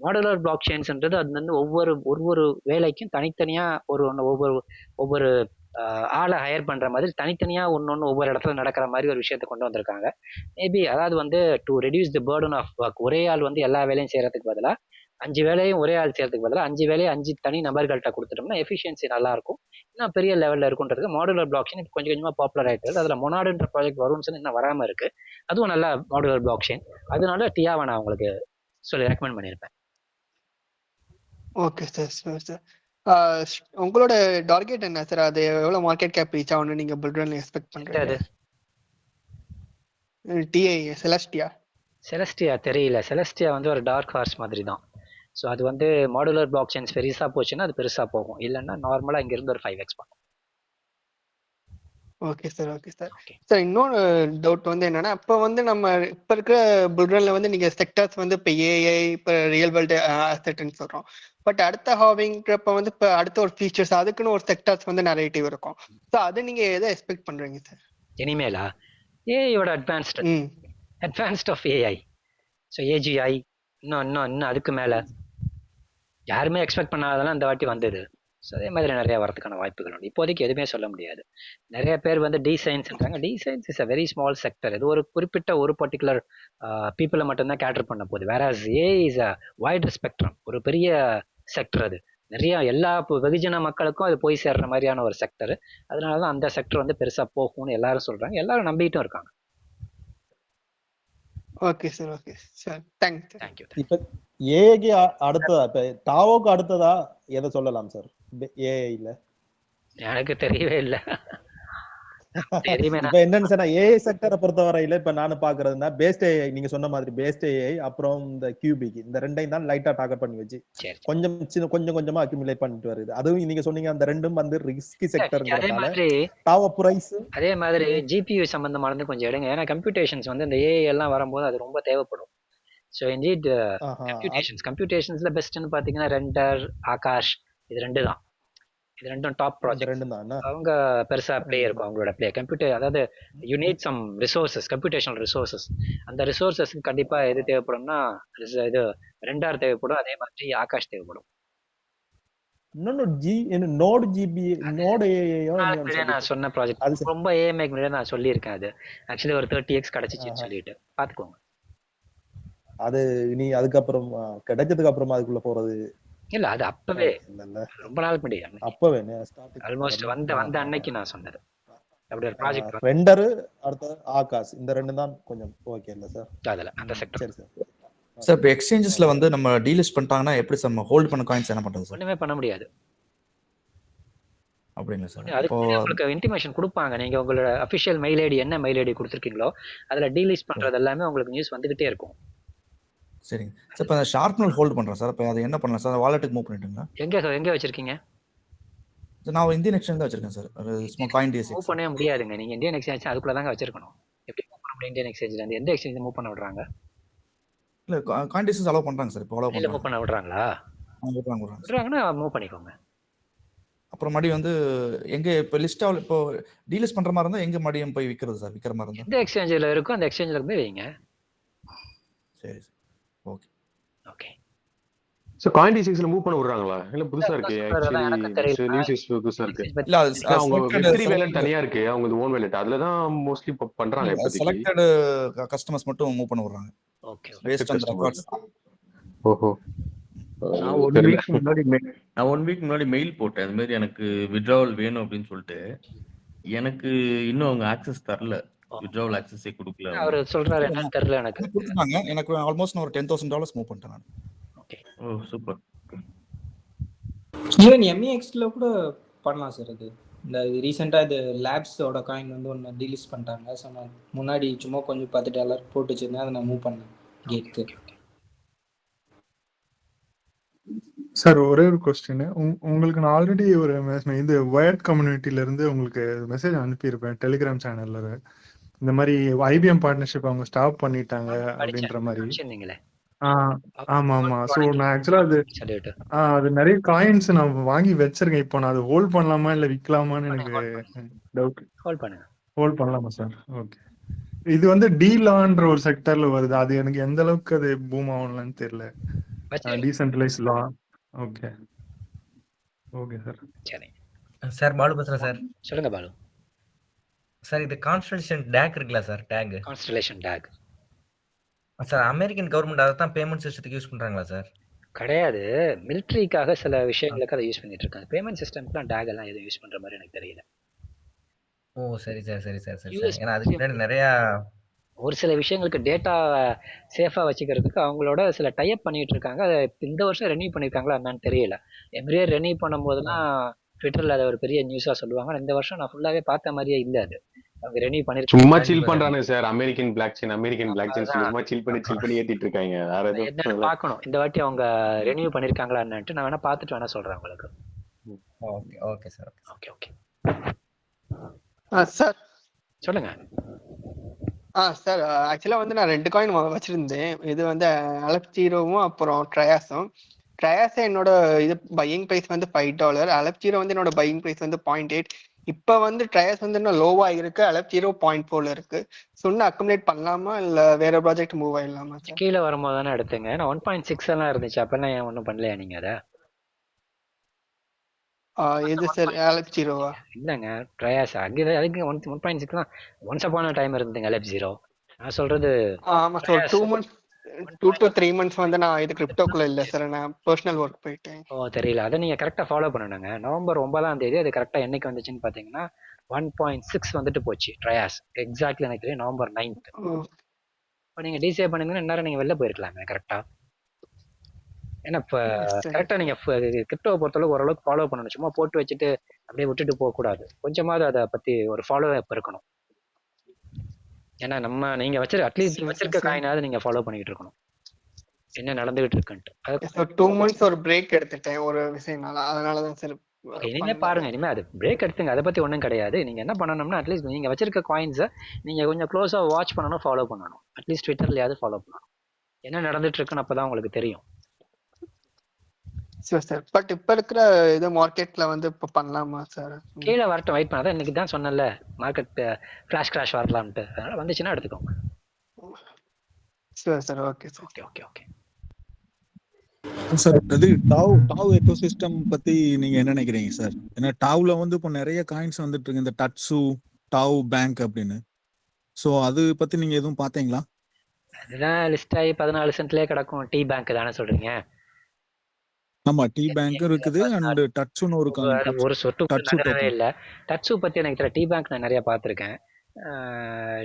மாடுலர் பிளாக் செயின்ஸ்ன்றது அது வந்து ஒவ்வொரு வேலைக்கும் தனித்தனியாக ஒவ்வொரு ஆளை ஹையர் பண்ணுற மாதிரி தனித்தனியாக ஒன்று ஒவ்வொரு இடத்துல நடக்கிற மாதிரி ஒரு விஷயத்தை கொண்டு வந்திருக்காங்க. மேபி அதாவது வந்து to reduce the burden of work. ஒரே ஆள் வந்து எல்லா வேலையும் செய்கிறதுக்கு பதிலாக 5 வேலையும் ஒரே ஆள் செய்யறதுக்கு பதிலாக 5 வேலையை 5 தனி நபர்கள்ட்ட கொடுத்துட்டோம்னா எஃபிஷியன்சி நல்லா இருக்கும், இன்னும் பெரிய லெவலில் இருக்குன்றது மாடுலர் பிளாக் செயின் இப்போ கொஞ்சம் கொஞ்சமாக பாப்புலர் ஆகிட்டு வருது. அதில் மொனாடுன்ற ப்ராஜெக்ட் வரும்னு சொல்லி இன்னும் வராமல் இருக்கு. அதுவும் நல்ல மாடுலர் பிளாக் செயின். அதனால டியாவை நான் உங்களுக்கு சொல்லி ரெக்கமெண்ட் பண்ணியிருப்பேன். ஓகே சார், சார் உங்களோட டார்கெட் என்ன சார்? அது எவ்வளவு மார்க்கெட் கேப் ரீச் ஆகணும்னு நீங்க புல்ரன்ல எக்ஸ்பெக்ட் பண்றீங்க? டிஏஏ செலஸ்டியா தெரியல. செலஸ்டியா வந்து ஒரு டார்க் ஹார்ஸ் மாதிரி தான். ஸோ அது வந்து மாடுலர் பிளாக் செயின்ஸ் பெருசாக போச்சுன்னா அது பெருசாக போகும், இல்லைன்னா நார்மலாக இங்கிருந்து ஒரு 5x பண்ணும். Okay sir, okay sir. Sir இன்னொரு டவுட் வந்து என்னன்னா, இப்போ வந்து நம்ம இப்போ இருக்கிற புல்ரன்ல வந்து நீங்க செக்டர்ஸ் வந்து இப்போ ஏஐ, இப்போ ரியல் வேர்ல்டு அசெட்னு சொல்றோம். பட் அடுத்த ஹாவிங்கிறப்ப வந்து இப்போ அடுத்த ஒரு ஃபீச்சர்ஸ் அதுக்குன்னு ஒரு செக்டர்ஸ் வந்து நரேட்டிவ் இருக்கும். ஸோ அது நீங்க எதை எக்ஸ்பெக்ட் பண்றீங்க சார் இனிமேலா? ஏஐயோட advanced of AI. So AGI இன்னும் அதுக்கு மேலே யாருமே எக்ஸ்பெக்ட் பண்ணாதெல்லாம் இந்த வாட்டி வந்தது. ஸோ அதே மாதிரி நிறைய வரதுக்கான வாய்ப்புகள் உண்டு. இப்போதைக்கு எதுவுமே சொல்ல முடியாது. நிறைய பேர் வந்து டிசைன்ஸ்ன்றாங்க. Designs is a very small sector. இது ஒரு குறிப்பிட்ட ஒரு பர்டிகுலர் பீப்புளை மட்டும்தான் கேட்டர் பண்ண போகுது. வேற ஏ இஸ் அ வைட் ஸ்பெக்ட்ரம், ஒரு பெரிய செக்டர். அது நிறைய எல்லா வெகுஜன மக்களுக்கும் அது போய் சேர்ற மாதிரியான ஒரு செக்டர். அதனால தான் அந்த செக்டர் வந்து பெருசாக போகும்னு எல்லாரும் சொல்றாங்க, எல்லாரும் நம்பிட்டும் இருக்காங்க. Okay sir, okay sir, thank you. இப்போ ஏஐக்கு அடுத்ததா, இப்போ டாவோக்கு அடுத்ததா எதை சொல்லலாம் சார் ஏஐல? எனக்கு தெரியவே இல்லை. இப்ப என்னன்னு சொன்னா ஏஐ செக்டரை பொறுத்தவரையில இப்ப நானும் பாக்குறதுன்னா பேஸ்ட் ஏஐ, நீங்க சொன்ன மாதிரி பேஸ்ட் ஏஐ அப்புறம் இந்த கியூபிக், இந்த ரெண்டையும் தான் லைட்டா டார்கெட் பண்ணி வச்சு கொஞ்சம் கொஞ்சமா அக்யூமுலேட் பண்ணிட்டு வருது. அதுவும் நீங்க சொன்னீங்க அந்த ரெண்டும் வந்து ரிஸ்கி செக்டர்ங்கிறதால டாவோ பிரைஸ். அதே மாதிரி ஜிபியூ சம்பந்தமானது கொஞ்சம் எடுங்க, ஏன்னா கம்ப்யூட்டேஷன்ஸ் வந்து இந்த ஏஐ எல்லாம் வரும்போது அது ரொம்ப தேவைப்படும். ஸோ இன்டீட் கம்ப்யூட்டேஷன்ஸ்ல பெஸ்ட்னு பாத்தீங்கன்னா ரெண்டர், ஆகாஷ், இது ரெண்டும் டாப் ப்ராஜெக்ட். அவங்க பெருசா ப்ளே இருக்கும், அவங்களோட ப்ளே கம்ப்யூட்டர். அதாவது you need some resources, computational resources. அந்த ரிசோர்சஸ்க்கு கண்டிப்பா எது தேவைப்படும்னா இது ரெண்டார் தேவைப்படும், அதே மாதிரி ஆகாஷ் தேவைப்படும். நான் சொன்ன ப்ராஜெக்ட் ரொம்ப ஏஎம்ஏக்கு நான் சொல்லியிருக்கேன். அது ஆக்சுவலி ஒரு 30x கிடைச்சிச்சுன்னு சொல்லிட்டு பாத்துக்கோங்க. அது இனி அதுக்கப்புறம் கிடைச்சதுக்கு அப்புறமா அதுக்குள்ள போறது இல்ல அது அப்பவே இல்ல ரொம்ப நாள் முன்னாடி அப்பவே ஆல்மோஸ்ட் வந்த அன்னைக்கு நான் சொன்னது. அப்படி ஒரு ப்ராஜெக்ட் ரெண்டர் அடுத்த ஆகாஷ் இந்த ரெண்டு தான் கொஞ்சம் ஓகே இல்ல சார் அதுல அந்த செக்டர். சரி சார். சார் இப்போ எக்ஸ்சேஞ்சஸ்ல வந்து நம்ம டீலிஸ்ட் பண்ணிட்டாங்கன்னா எப்படி சார் நம்ம ஹோல்ட் பண்ண காயின்ஸ் என்ன பண்றது சார்? ஒண்ணுமே பண்ண முடியாது அப்படிங்களா சார்? அதுக்கு உங்களுக்கு இன்டிமேஷன் கொடுப்பாங்க. நீங்க உங்களோட அஃபிஷியல் மெயில் ஐடி என்ன மெயில் ஐடி கொடுத்துருக்கீங்களோ அதுல டீலிஸ்ட் பண்றது எல்லாமே உங்களுக்கு நியூஸ் வந்துகிட்டே இருக்கும். சரிங்க சார். இப்போ அந்த ஷார்ப்னல் ஹோல்ட் பண்றேன் சார். இப்போ அதை என்ன பண்ணலாம் சார்? வாலெட்டுக்கு மூவ் பண்ணிட்டுங்களா? எங்க வச்சிருக்கீங்க? நான் இந்தியன் எக்ஸ்சேஞ்ச் தான் வச்சிருக்கேன் சார். ஒரு ஸ்மால் காயின் டிஎஸ் மூவ் பண்ணவே முடியாதுங்க. நீங்க இந்தியன் எக்ஸ்சேஞ்ச் அதுக்குள்ள தாங்க வச்சிருக்கணும். எப்படி மூவ் பண்ண முடியும்? இந்தியன் எக்ஸ்சேஞ்ச்ல இருந்து எந்த எக்ஸ்சேஞ்ச் மூவ் பண்ண விடுறாங்க? இல்ல காயின் டிஎஸ் அலோவ் பண்றாங்க சார். இப்போ அலோவ் மூவ் பண்ண விடுறாங்களா? விடுறாங்கன்னா மூவ் பண்ணிக்கோங்க. அப்புறம் மறுபடியும் வந்து எங்க இப்போ லிஸ்ட் இப்போ டீலிஸ்ட் பண்ற மாதிரி இருந்தா எங்க மறுபடியும் போய் விற்கிறது சார்? விற்கிற மாதிரி இருந்தா எந்த எக்ஸ்சேஞ்சில் இருக்கோ அந்த எக்ஸ்சேஞ்சில் போய் வைங்க. சரி sir. Okay okay. So coin டிஎஸ்ல மூவ் பண்ண விடுறாங்களா? இல்ல புதுசா இருக்கு ஆக்சுவலி நியூஸ் புதுசா இருக்கு. இல்ல அது அவங்க வெப்ரி வேலட் தனியா இருக்கு. அவங்க ஓன் வேலட் அதுல தான் மோஸ்ட்லி பண்றாங்க. இப்போதைக்கு செலக்டட் கஸ்டமர்ஸ் மட்டும் மூவ் பண்ண விடுறாங்க. ஓகே. Based on records. ஓஹோ. நான் 1 வீக் முன்னாடி மெயில் போட்டேன். அது மாதிரி எனக்கு வித்ட்ராவல் வேணும் அப்படின்னு சொல்லிட்டு. எனக்கு இன்னும் அவங்க ஆக்சஸ் தரல. வித்ட்ராவல் ஆக்சஸே கொடுக்கல. அவர் சொல்றாரு என்னன்னு தெரியல எனக்கு. கொடுத்தாங்க. எனக்கு ஆல்மோஸ்ட் ஒரு $10,000 மூவ் பண்ணிட்டேன் நான். ஓகே. ஓ சூப்பர். ஈவன் MEXல கூட பண்ணலாம் சார். அது இந்த ரீசெண்டா இது லேப்ஸோட காயின் வந்து ஒன்று டீலிஸ்ட் பண்ணிட்டாங்க. ஸோ நான் முன்னாடி சும்மா கொஞ்சம் $10 போட்டு வச்சிருந்தேன். அதை நான் மூவ் பண்ணேன் கேட்க்கு. சார் ஒரே ஒரு கொஸ்டின். உங்களுக்கு நான் ஆல்ரெடி ஒரு இது வயர்ட் கம்யூனிட்டில இருந்து உங்களுக்கு மெசேஜ் அனுப்பியிருப்பேன் டெலிகிராம் சேனல்ல. இந்த மாதிரி IBM பார்ட்னர்ஷிப் அவங்க ஸ்டாப் பண்ணிட்டாங்க அப்படின்ற மாதிரி. ஆமா ஆமா. ஸோ நான் ஆக்சுவலா அது நிறைய காயின்ஸ் நான் வாங்கி வச்சிருக்கேன். இப்போ நான் அதை ஹோல்ட் பண்ணலாமா இல்ல விற்கலாமான்னு எனக்கு டவுட். ஹோல்ட் பண்ணலாமா சார்? ஓகே. இது வந்து டீலான்ற ஒரு செக்டர்ல வருது. அது எனக்கு எந்த அளவுக்கு அது பூம் ஆகலான்னு தெரியல. டீசென்ட்ரலைஸ் லா. Okay okay sir. சரி சார் பாலு பேசுறேன் சார். சொல்லுங்க பாலு. சார் இது கான்ஸ்டலேஷன் டேக் இருக்குல்ல sir? DAG constellation DAG sir American government அதை தான் பேமெண்ட் சிஸ்டத்துக்கு யூஸ் பண்றாங்களா சார்? கிடையாது. மிலிட்ரிக்காக சில விஷயங்களுக்கு அதை யூஸ் பண்ணிட்டு இருக்காங்க. பேமெண்ட் சிஸ்டம்க்குலாம் டேக் எல்லாம் எதுவும் யூஸ் பண்ற மாதிரி எனக்கு தெரியல. ஓ சரி சார் சரி சார் சரி சார். ஏன்னா அதுக்கு முன்னாடி நிறைய ஒரு சில விஷயங்களுக்கு டேட்டா சேஃபா வச்சுக்கிறதுக்கு அவங்களோட சில டைப் பண்ணிட்டு இருக்காங்க. அதை இந்த வருஷம் ரெனியூ பண்ணிருக்காங்களா என்னன்னு தெரியல. எவ்ரி இயர் ரெனியூ பண்ணும்போதுலாம் ட்விட்டர்ல அதை ஒரு பெரிய நியூஸா சொல்லுவாங்க. இந்த வருஷம் நான் ஃபுல்லாவே பார்த்த மாதிரியே இல்ல. அது அவங்க ரெனியூ பண்ணிருக்காங்க. சும்மா சில் பண்றானே சார். அமெரிக்கன் பிளாக் செயின் சும்மா சில் பண்ணி ஏத்திட்டு இருக்காங்க. வேற எதுவும் என்னன்னு பார்க்கணும். இந்த வாட்டி அவங்க ரெனியூ பண்ணிருக்காங்களா என்னன்னு நான் வேணா பார்த்துட்டு வேணா சொல்றேன் உங்களுக்கு. Okay okay sir. Okay okay. Sir சொல்லுங்க. சார் ஆக்சுவலா வந்து நான் 2 காயின் வச்சிருந்தேன். இது வந்து அலப்ஜீரோவும் அப்புறம் ட்ரையாஸும். ட்ரையாஸ் என்னோட இது பையிங் பிரைஸ் வந்து $5. அலப்ஜீரோ வந்து என்னோட பையிங் பிரைஸ் வந்து 0.8. இப்ப வந்து ட்ரையாஸ் வந்து இன்னும் லோவா இருக்கு. அலப்ஜீரோ 0.4 இருக்கு. சொன்ன அக்குமுலேட் பண்ணலாமா இல்ல வேற ப்ராஜெக்ட் மூவ் ஆயிடலாமா? கீழே வரும்போது தானே எடுத்துங்க. நான் 1.6 எல்லாம் இருந்துச்சு. அப்பெல்லாம் ஏன் ஒன்றும் பண்ணலையா நீங்க அதை? எது சார்? அலப்ஜீரோவா? இல்லைங்க ட்ரையாஸ் அங்கே அதுக்கு 1.6 தான் ஒன்ஸ் அப்பான டைம் இருந்துங்க அலப்ஜீரோ. நான் சொல்றது ஆமா சார். 2 to 3 months வந்து நான் இது கிரிப்டோக்குள்ள இல்ல சார். நான் பர்சனல் ஒர்க் போயிட்டேன். தெரியல. அதை நீங்க கரெக்டா ஃபாலோ பண்ணணுங்க. நவம்பர் 9ஆம் தேதி அது கரெக்டா என்னைக்கு வந்துச்சுன்னு பாத்தீங்கன்னா 1.6 வந்துட்டு போச்சு ட்ரையாஸ். எக்ஸாக்ட்லி எனக்கு தெரியும் நவம்பர் 9th. இப்போ நீங்க டிசே பண்ணீங்கன்னா இன்னும் நீங்க வெளில போயிருக்கலாங்க கரெக்டா. ஏன்னா இப்போ கரெக்டா நீங்க கிரிப்டோவை பொறுத்தளவுக்கு ஓரளவுக்கு ஃபாலோ பண்ணணும். சும்மா போட்டு வச்சுட்டு அப்படியே விட்டுட்டு போக கூடாது. கொஞ்சமாவது அதை பத்தி ஒரு ஃபாலோ அப் இருக்கணும். ஏன்னா நீங்க அட்லீஸ்ட் வச்சிருக்க காயினாவது நீங்க ஃபாலோ பண்ணிட்டு இருக்கணும் என்ன நடந்துகிட்டு இருக்குன்ட்டு. 2 months ஒரு பிரேக் எடுத்துட்டேன் ஒரு விஷயம்னால. அதனாலதான் சார். இனிமே பாருங்க. இனிமே அது பிரேக் எடுத்துங்க. அதை பத்தி ஒன்றும் கிடையாது. நீங்க என்ன பண்ணணும்னா அட்லீஸ்ட் நீங்க வச்சிருக்க காயின்ஸை நீங்க கொஞ்சம் க்ளோஸா வாட்ச் பண்ணணும், ஃபாலோ பண்ணணும். அட்லீஸ்ட் ட்விட்டர்லயாவது ஃபாலோ பண்ணணும். என்ன நடந்துட்டு இருக்குன்னு அப்பதான் உங்களுக்கு தெரியும். சார் பட் இப்ப இருக்கிற இது மார்க்கெட்ல வந்து இப்ப பண்ணலாமா சார்? கீழே வரட்டும். வெயிட் பண்ணாதான். இன்னைக்கு தான் சொன்னல மார்க்கெட் ஃபிளாஷ் கிராஷ் வரலாம்ட்டு. அதனால வந்துச்சுன்னா எடுத்துக்கோங்க. Sir okay sir. Okay okay okay sir. அது டாவ் எக்கோசிஸ்டம் பத்தி நீங்க என்ன நினைக்கிறீங்க சார்? ஏன்னா டாவ்ல வந்து இப்போ நிறைய காயின்ஸ் வந்துட்டு இருக்கு. இந்த டட்ஸு டாவ் பேங்க் அப்படின்னு. ஸோ அது பத்தி நீங்க எதுவும் பாத்தீங்களா? அதுதான் லிஸ்ட் ஆகி 14 சென்ட்லயே கிடக்கும். டீ பேங்க் தானே சொல்றீங்க? ஆமா டீ பேங்க்கும் இருக்குது அண்ட் டச்சுன்னு ஒரு ஒரு சொட்டு டச்சு நகரவே டோக்கன். இல்லை. டச்சு பத்தி எனக்கு தெரியல. டீ பேங்க் நான் நிறைய பார்த்துருக்கேன்.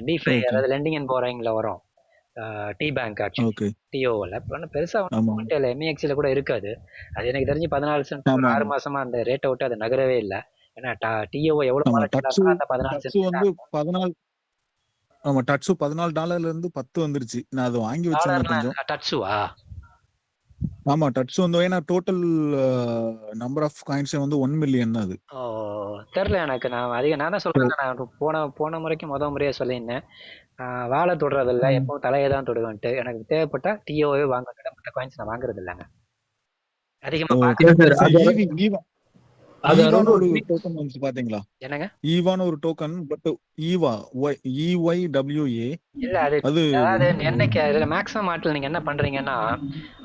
டிஃபை ஓகே அதாவது லெண்டிங் அண்ட் போரிங்ல வரும். டீ பேங்க் ஆக்சுவலி ஓகே டிஓவில் இப்போ பெருசா ஆமா ஒன்றும் இல்லை. எம்இஎக்ஸில் கூட இருக்காது. அது எனக்கு தெரிஞ்சு 14 சென்ட் ஒரு ஆமா 6 மாசமா அந்த ரேட்டை விட்டு அது நகரவே இல்லை. ஏன்னா டிஓ எவ்வளவு ஆமா வாலட்டிலா டச்சு இருக்கோ அந்த 14 டச்சு சென்ட் வந்து 14 ஆமா டச்சு $14 இருந்து 10 வந்துருச்சு. நான் அதை வாங்கி வச்சிருந்தேன் கொஞ்சம். டச்சுவா? ஆமா டச் வந்து ஏன்னா டோட்டல் நம்பர் ஆஃப் காயின்ஸ் வந்து 1 மில்லியன் தான் அது. ஓ தெரில எனக்கு. நான் தான் சொல்றேன். நான் போன முறைக்கு முறையே சொல்லியிருந்தேன். வாழை தொடுறதில்ல, எப்பவும் தலையை தான் தொடுவேன்ட்டு. எனக்கு தேவைப்பட்டா டிஓவே வாங்க. மற்ற காயின்ஸ் நான் வாங்குறது இல்லைங்க. அதிகமா ஓகே பார்க்க ஈவான ஒரு டோக்கன் வந்து பாத்தீங்களா? என்னங்க? ஈவான ஒரு டோக்கன் பட் ஈவா EYWA இல்ல அது அதாவது என்னைக்கு மேக்ஸிமம் மாட்டில் நீங்க என்ன பண்றீங்கன்னா,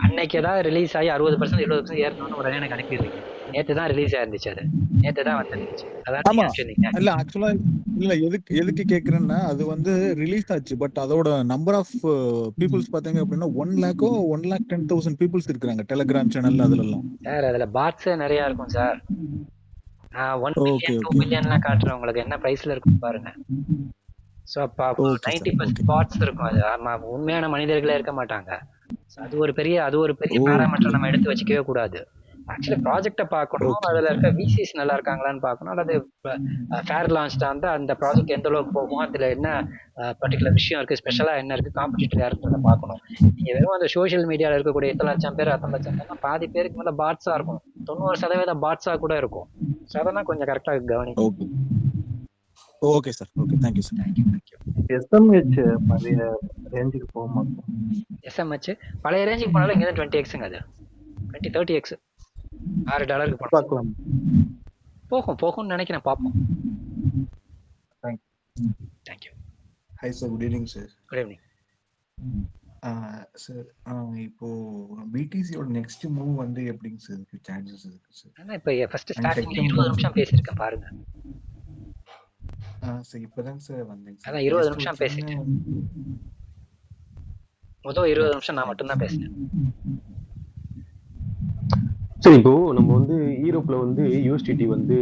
அன்னைக்கு ஏதாவது ரிலீஸ் ஆகி 60% 70% ஏறணும்னு உடனே எனக்கு அனுப்பிடுறீங்க. நேற்று தான் ரிலீஸ் ஆயிருந்துச்சு. அது நேற்று தான் வந்துருந்துச்சு. அதான் ஆமா நீங்க இல்ல ஆக்சுவலா இல்ல எதுக்கு கேக்குறேன்னா அது வந்து ரிலீஸ் ஆச்சு பட் அதோட நம்பர் ஆஃப் பீப்புள்ஸ் பாத்தீங்க அப்படின்னா 1,10,000 பீப்புள்ஸ் இருக்காங்க டெலிகிராம் சேனல் அதுல எல்லாம். சார் அதுல பாட்ஸே நிறைய இருக்கும் சார். 1 ஓகே மில்லியன் 2 ஓகே மில்லியன்லாம் காட்டுறேன் உங்களுக்கு. என்ன பிரைஸ்ல இருக்கும் பாருங்க. ஸோ அப்போ ஓகே சார் 90% பாட்ஸ் இருக்கும். அது ஆமா உண்மையான மனிதர்களே இருக்க மாட்டாங்க. So அது ஒரு பெரிய ஓகே பேராமீட்டர் நம்ம எடுத்து வச்சுக்கவே கூடாது. ஆக்சுவலி ப்ராஜெக்டை பார்க்கணும். ஓகே அதில் இருக்க விசிஸ் நல்லா இருக்காங்களான்னு பார்க்கணும். அல்லது ஃபேர் லான்ச்டாக இருந்தால் அந்த ப்ராஜெக்ட் எந்த அளவுக்கு போகும், அதில் என்ன பர்டிகுலர் விஷயம் இருக்குது, ஸ்பெஷலாக என்ன இருக்குது, காம்படிட்டர் யாருன்றதை பார்க்கணும். நீங்கள் வெறும் அந்த சோஷியல் மீடியாவில் இருக்கக்கூடிய 8,00,000 பேர் 18,00,000 பேர்னா பாதி பேருக்கு மேலே பாட்ஸாக இருக்கும். 90% பாட்ஸாக கூட இருக்கும். ஸோ அதெல்லாம் கொஞ்சம் கரெக்டாக கவனிக்கணும். Okay okay sir okay thank you sir. SMH பழைய ரேஞ்சுக்கு போக மாட்டோம். எஸ்எம்ஹெச் பழைய ரேஞ்சுக்கு போனாலும் இங்கே தான் 20x அது 20-30x $6 போகணும். பார்க்கலாம். போகும்னு நினைக்கிறேன். பார்ப்போம். Thank you. Hi sir, good evening sir. Good evening sir. இப்போ பிடிசியோட நெக்ஸ்ட் மூவ் வந்து எப்படிங்க சார் இருக்கு, சான்சஸ் இருக்கு சார்? ஆனால் இப்போ ஃபர்ஸ்ட் ஸ்டார்டிங்ல 20 நிமிஷம் பேசியிருக்கேன் பாருங்க. சார் இப்போதாங்க சார் வந்தேங்க சார். அதான் 20 நிமிஷம் பேசிட்டேன். முதல் 20 நிமிஷம் நான் மட்டும்தான் பேசினேன். சரி, இப்போ நம்ம வந்து யூரோப்ல வந்து யூஎஸ்டிடி வந்து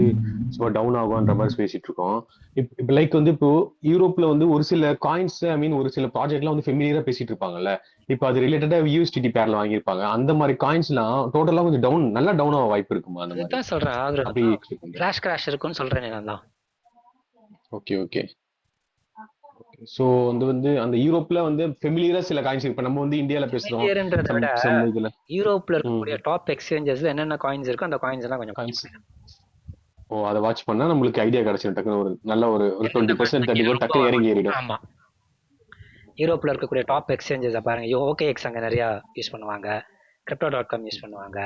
சும்மா டவுன் ஆகும்ன்ற மாதிரி பேசிட்டு இருக்கோம். இப்போ லைக் வந்து இப்போ யூரோப்ல வந்து ஒரு சில காயின்ஸ் ஒரு சில ப்ராஜெக்ட்லாம் வந்து ஃபெமிலியரா பேசிட்டு இருப்பாங்கல்ல. இப்போ அது ரிலேட்டடா யூஎஸ்டிடி பேர்ல வாங்கியிருப்பாங்க. அந்த மாதிரி காயின்ஸ்லாம் டோட்டலா கொஞ்சம் நல்லா டவுன் ஆக வாய்ப்பு இருக்குமா? அந்த மாதிரி அதுதான் சொல்றேன். அப்படி கிராஷ் இருக்கும்னு சொல்றேன் நான் தான். Okay okay. சோ வந்து அந்த யூரோப்ல வந்து ஃபெமிலியரா சில காயின்ஸ் இப்ப நம்ம வந்து இந்தியால பேசுறோம். யூரோப்ல இருக்கக்கூடிய டாப் எக்ஸ்சேஞ்சஸ்ல என்னென்ன காயின்ஸ் இருக்கோ அந்த காயின்ஸ் எல்லாம் கொஞ்சம் காயின்ஸ். அதை வாட்ச் பண்ணா நம்மளுக்கு ஐடியா கிடைச்சிடும். டக்குனு ஒரு நல்ல ஒரு 20% 30% டக்குனு இறங்கி ஏறிடும். ஆமா, யூரோப்ல இருக்கக்கூடிய டாப் எக்ஸ்சேஞ்சஸ் பாருங்க. OKX அங்க நிறைய யூஸ் பண்ணுவாங்க. Crypto.com யூஸ் பண்ணுவாங்க.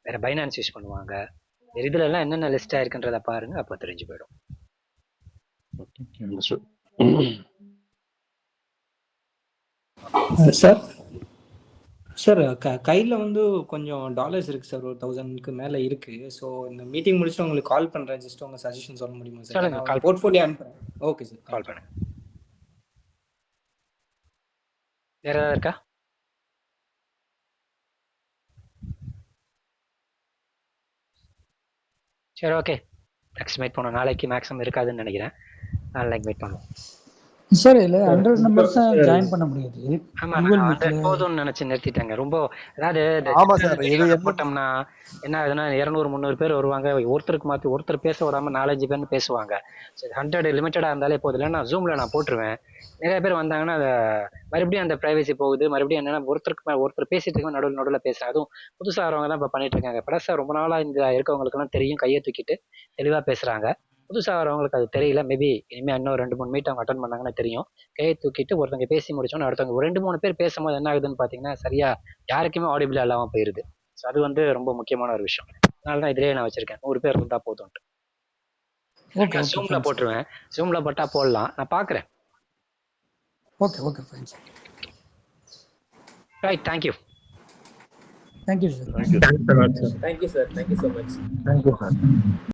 வேற பைனான்ஸ் யூஸ் பண்ணுவாங்க. இதுல எல்லாம் என்னென்ன லிஸ்ட் ஆயிருக்குன்றத பாருங்க. அப்ப தெரிஞ்சு போயிடும். சார் கையில் வந்து கொஞ்சம் டாலர்ஸ் இருக்குது சார். ஒரு 1000க்கு மேலே இருக்குது. ஸோ இந்த மீட்டிங் முடிச்சுட்டு உங்களுக்கு கால் பண்ணுறேன். ஜஸ்ட் உங்கள் சஜஷன் சொல்ல முடியுமா சார்? நான் போர்ட்ஃபோலியோ அனுப்புகிறேன். ஓகே சார், கால் பண்ணுங்க. வேற ஏதாவது இருக்கா? சரி, ஓகே. நெக்ஸ்ட் மீட் பண்ணுவோம். நாளைக்கு மேக்ஸிமம் இருக்காதுன்னு நினைக்கிறேன். நாளைக்கு மீட் பண்ணுவோம். சார் இல்ல 100 மெம்பர்ஸ் ஜாயின் பண்ண முடியாது. ஆமா, 100 போதும்னு நினைச்சு நிறுத்திட்டாங்க. ரொம்ப அதாவது போட்டோம்னா என்ன ஆகுதுன்னா 200-300 பேர் வருவாங்க. ஒருத்தருக்கு மாத்தி ஒருத்தர் பேச விடாம 4-5 பேர்னு பேசுவாங்க. சரி, 100 லிமிட்டடா இருந்தாலே போதும். இல்லைன்னா ஜூம்ல நான் போட்டுருவேன். நிறைய பேர் வந்தாங்கன்னா அதை மறுபடியும் அந்த பிரைவசி போகுது. மறுபடியும் என்னன்னா ஒருத்தர் பேசிட்டு இருக்க நடுவில் பேசுறேன். அதுவும் புதுசா வரவங்க தான் இப்ப பண்ணிட்டு இருக்காங்க. படசா ரொம்ப நாளா இந்த இருக்கவங்களுக்கு எல்லாம் தெரியும். கையை தூக்கிட்டு தெளிவா பேசுறாங்க. புதுசா வரவங்களுக்கு அது தெரியல. மேபி இனிமே இன்னும் 2-3 மீட் அவங்க அட்டன் பண்ணாங்கன்னா தெரியும். கையை தூக்கிட்டு ஒருத்தவங்க பேசி முடிச்சோன்னா அடுத்தவங்க 2-3 பேர் பேசும்போது என்ன ஆகுதுன்னு பாத்தீங்கன்னா சரியா யாருக்குமே ஆடிபிள் இல்லாம போயிருது. ஸோ அது வந்து ரொம்ப முக்கியமான ஒரு விஷயம். அதனாலதான் இதுலயே நான் வச்சிருக்கேன் 100 பேர் இருந்தா போதும்ட்டு. ஜூம்ல போட்டுருவேன். ஜூம்ல போட்டா போடலாம். நான் பாக்குறேன். Okay okay fine sir. Right, thank you. Thank you sir. Thank you sir. Thank you so much. Thank you sir.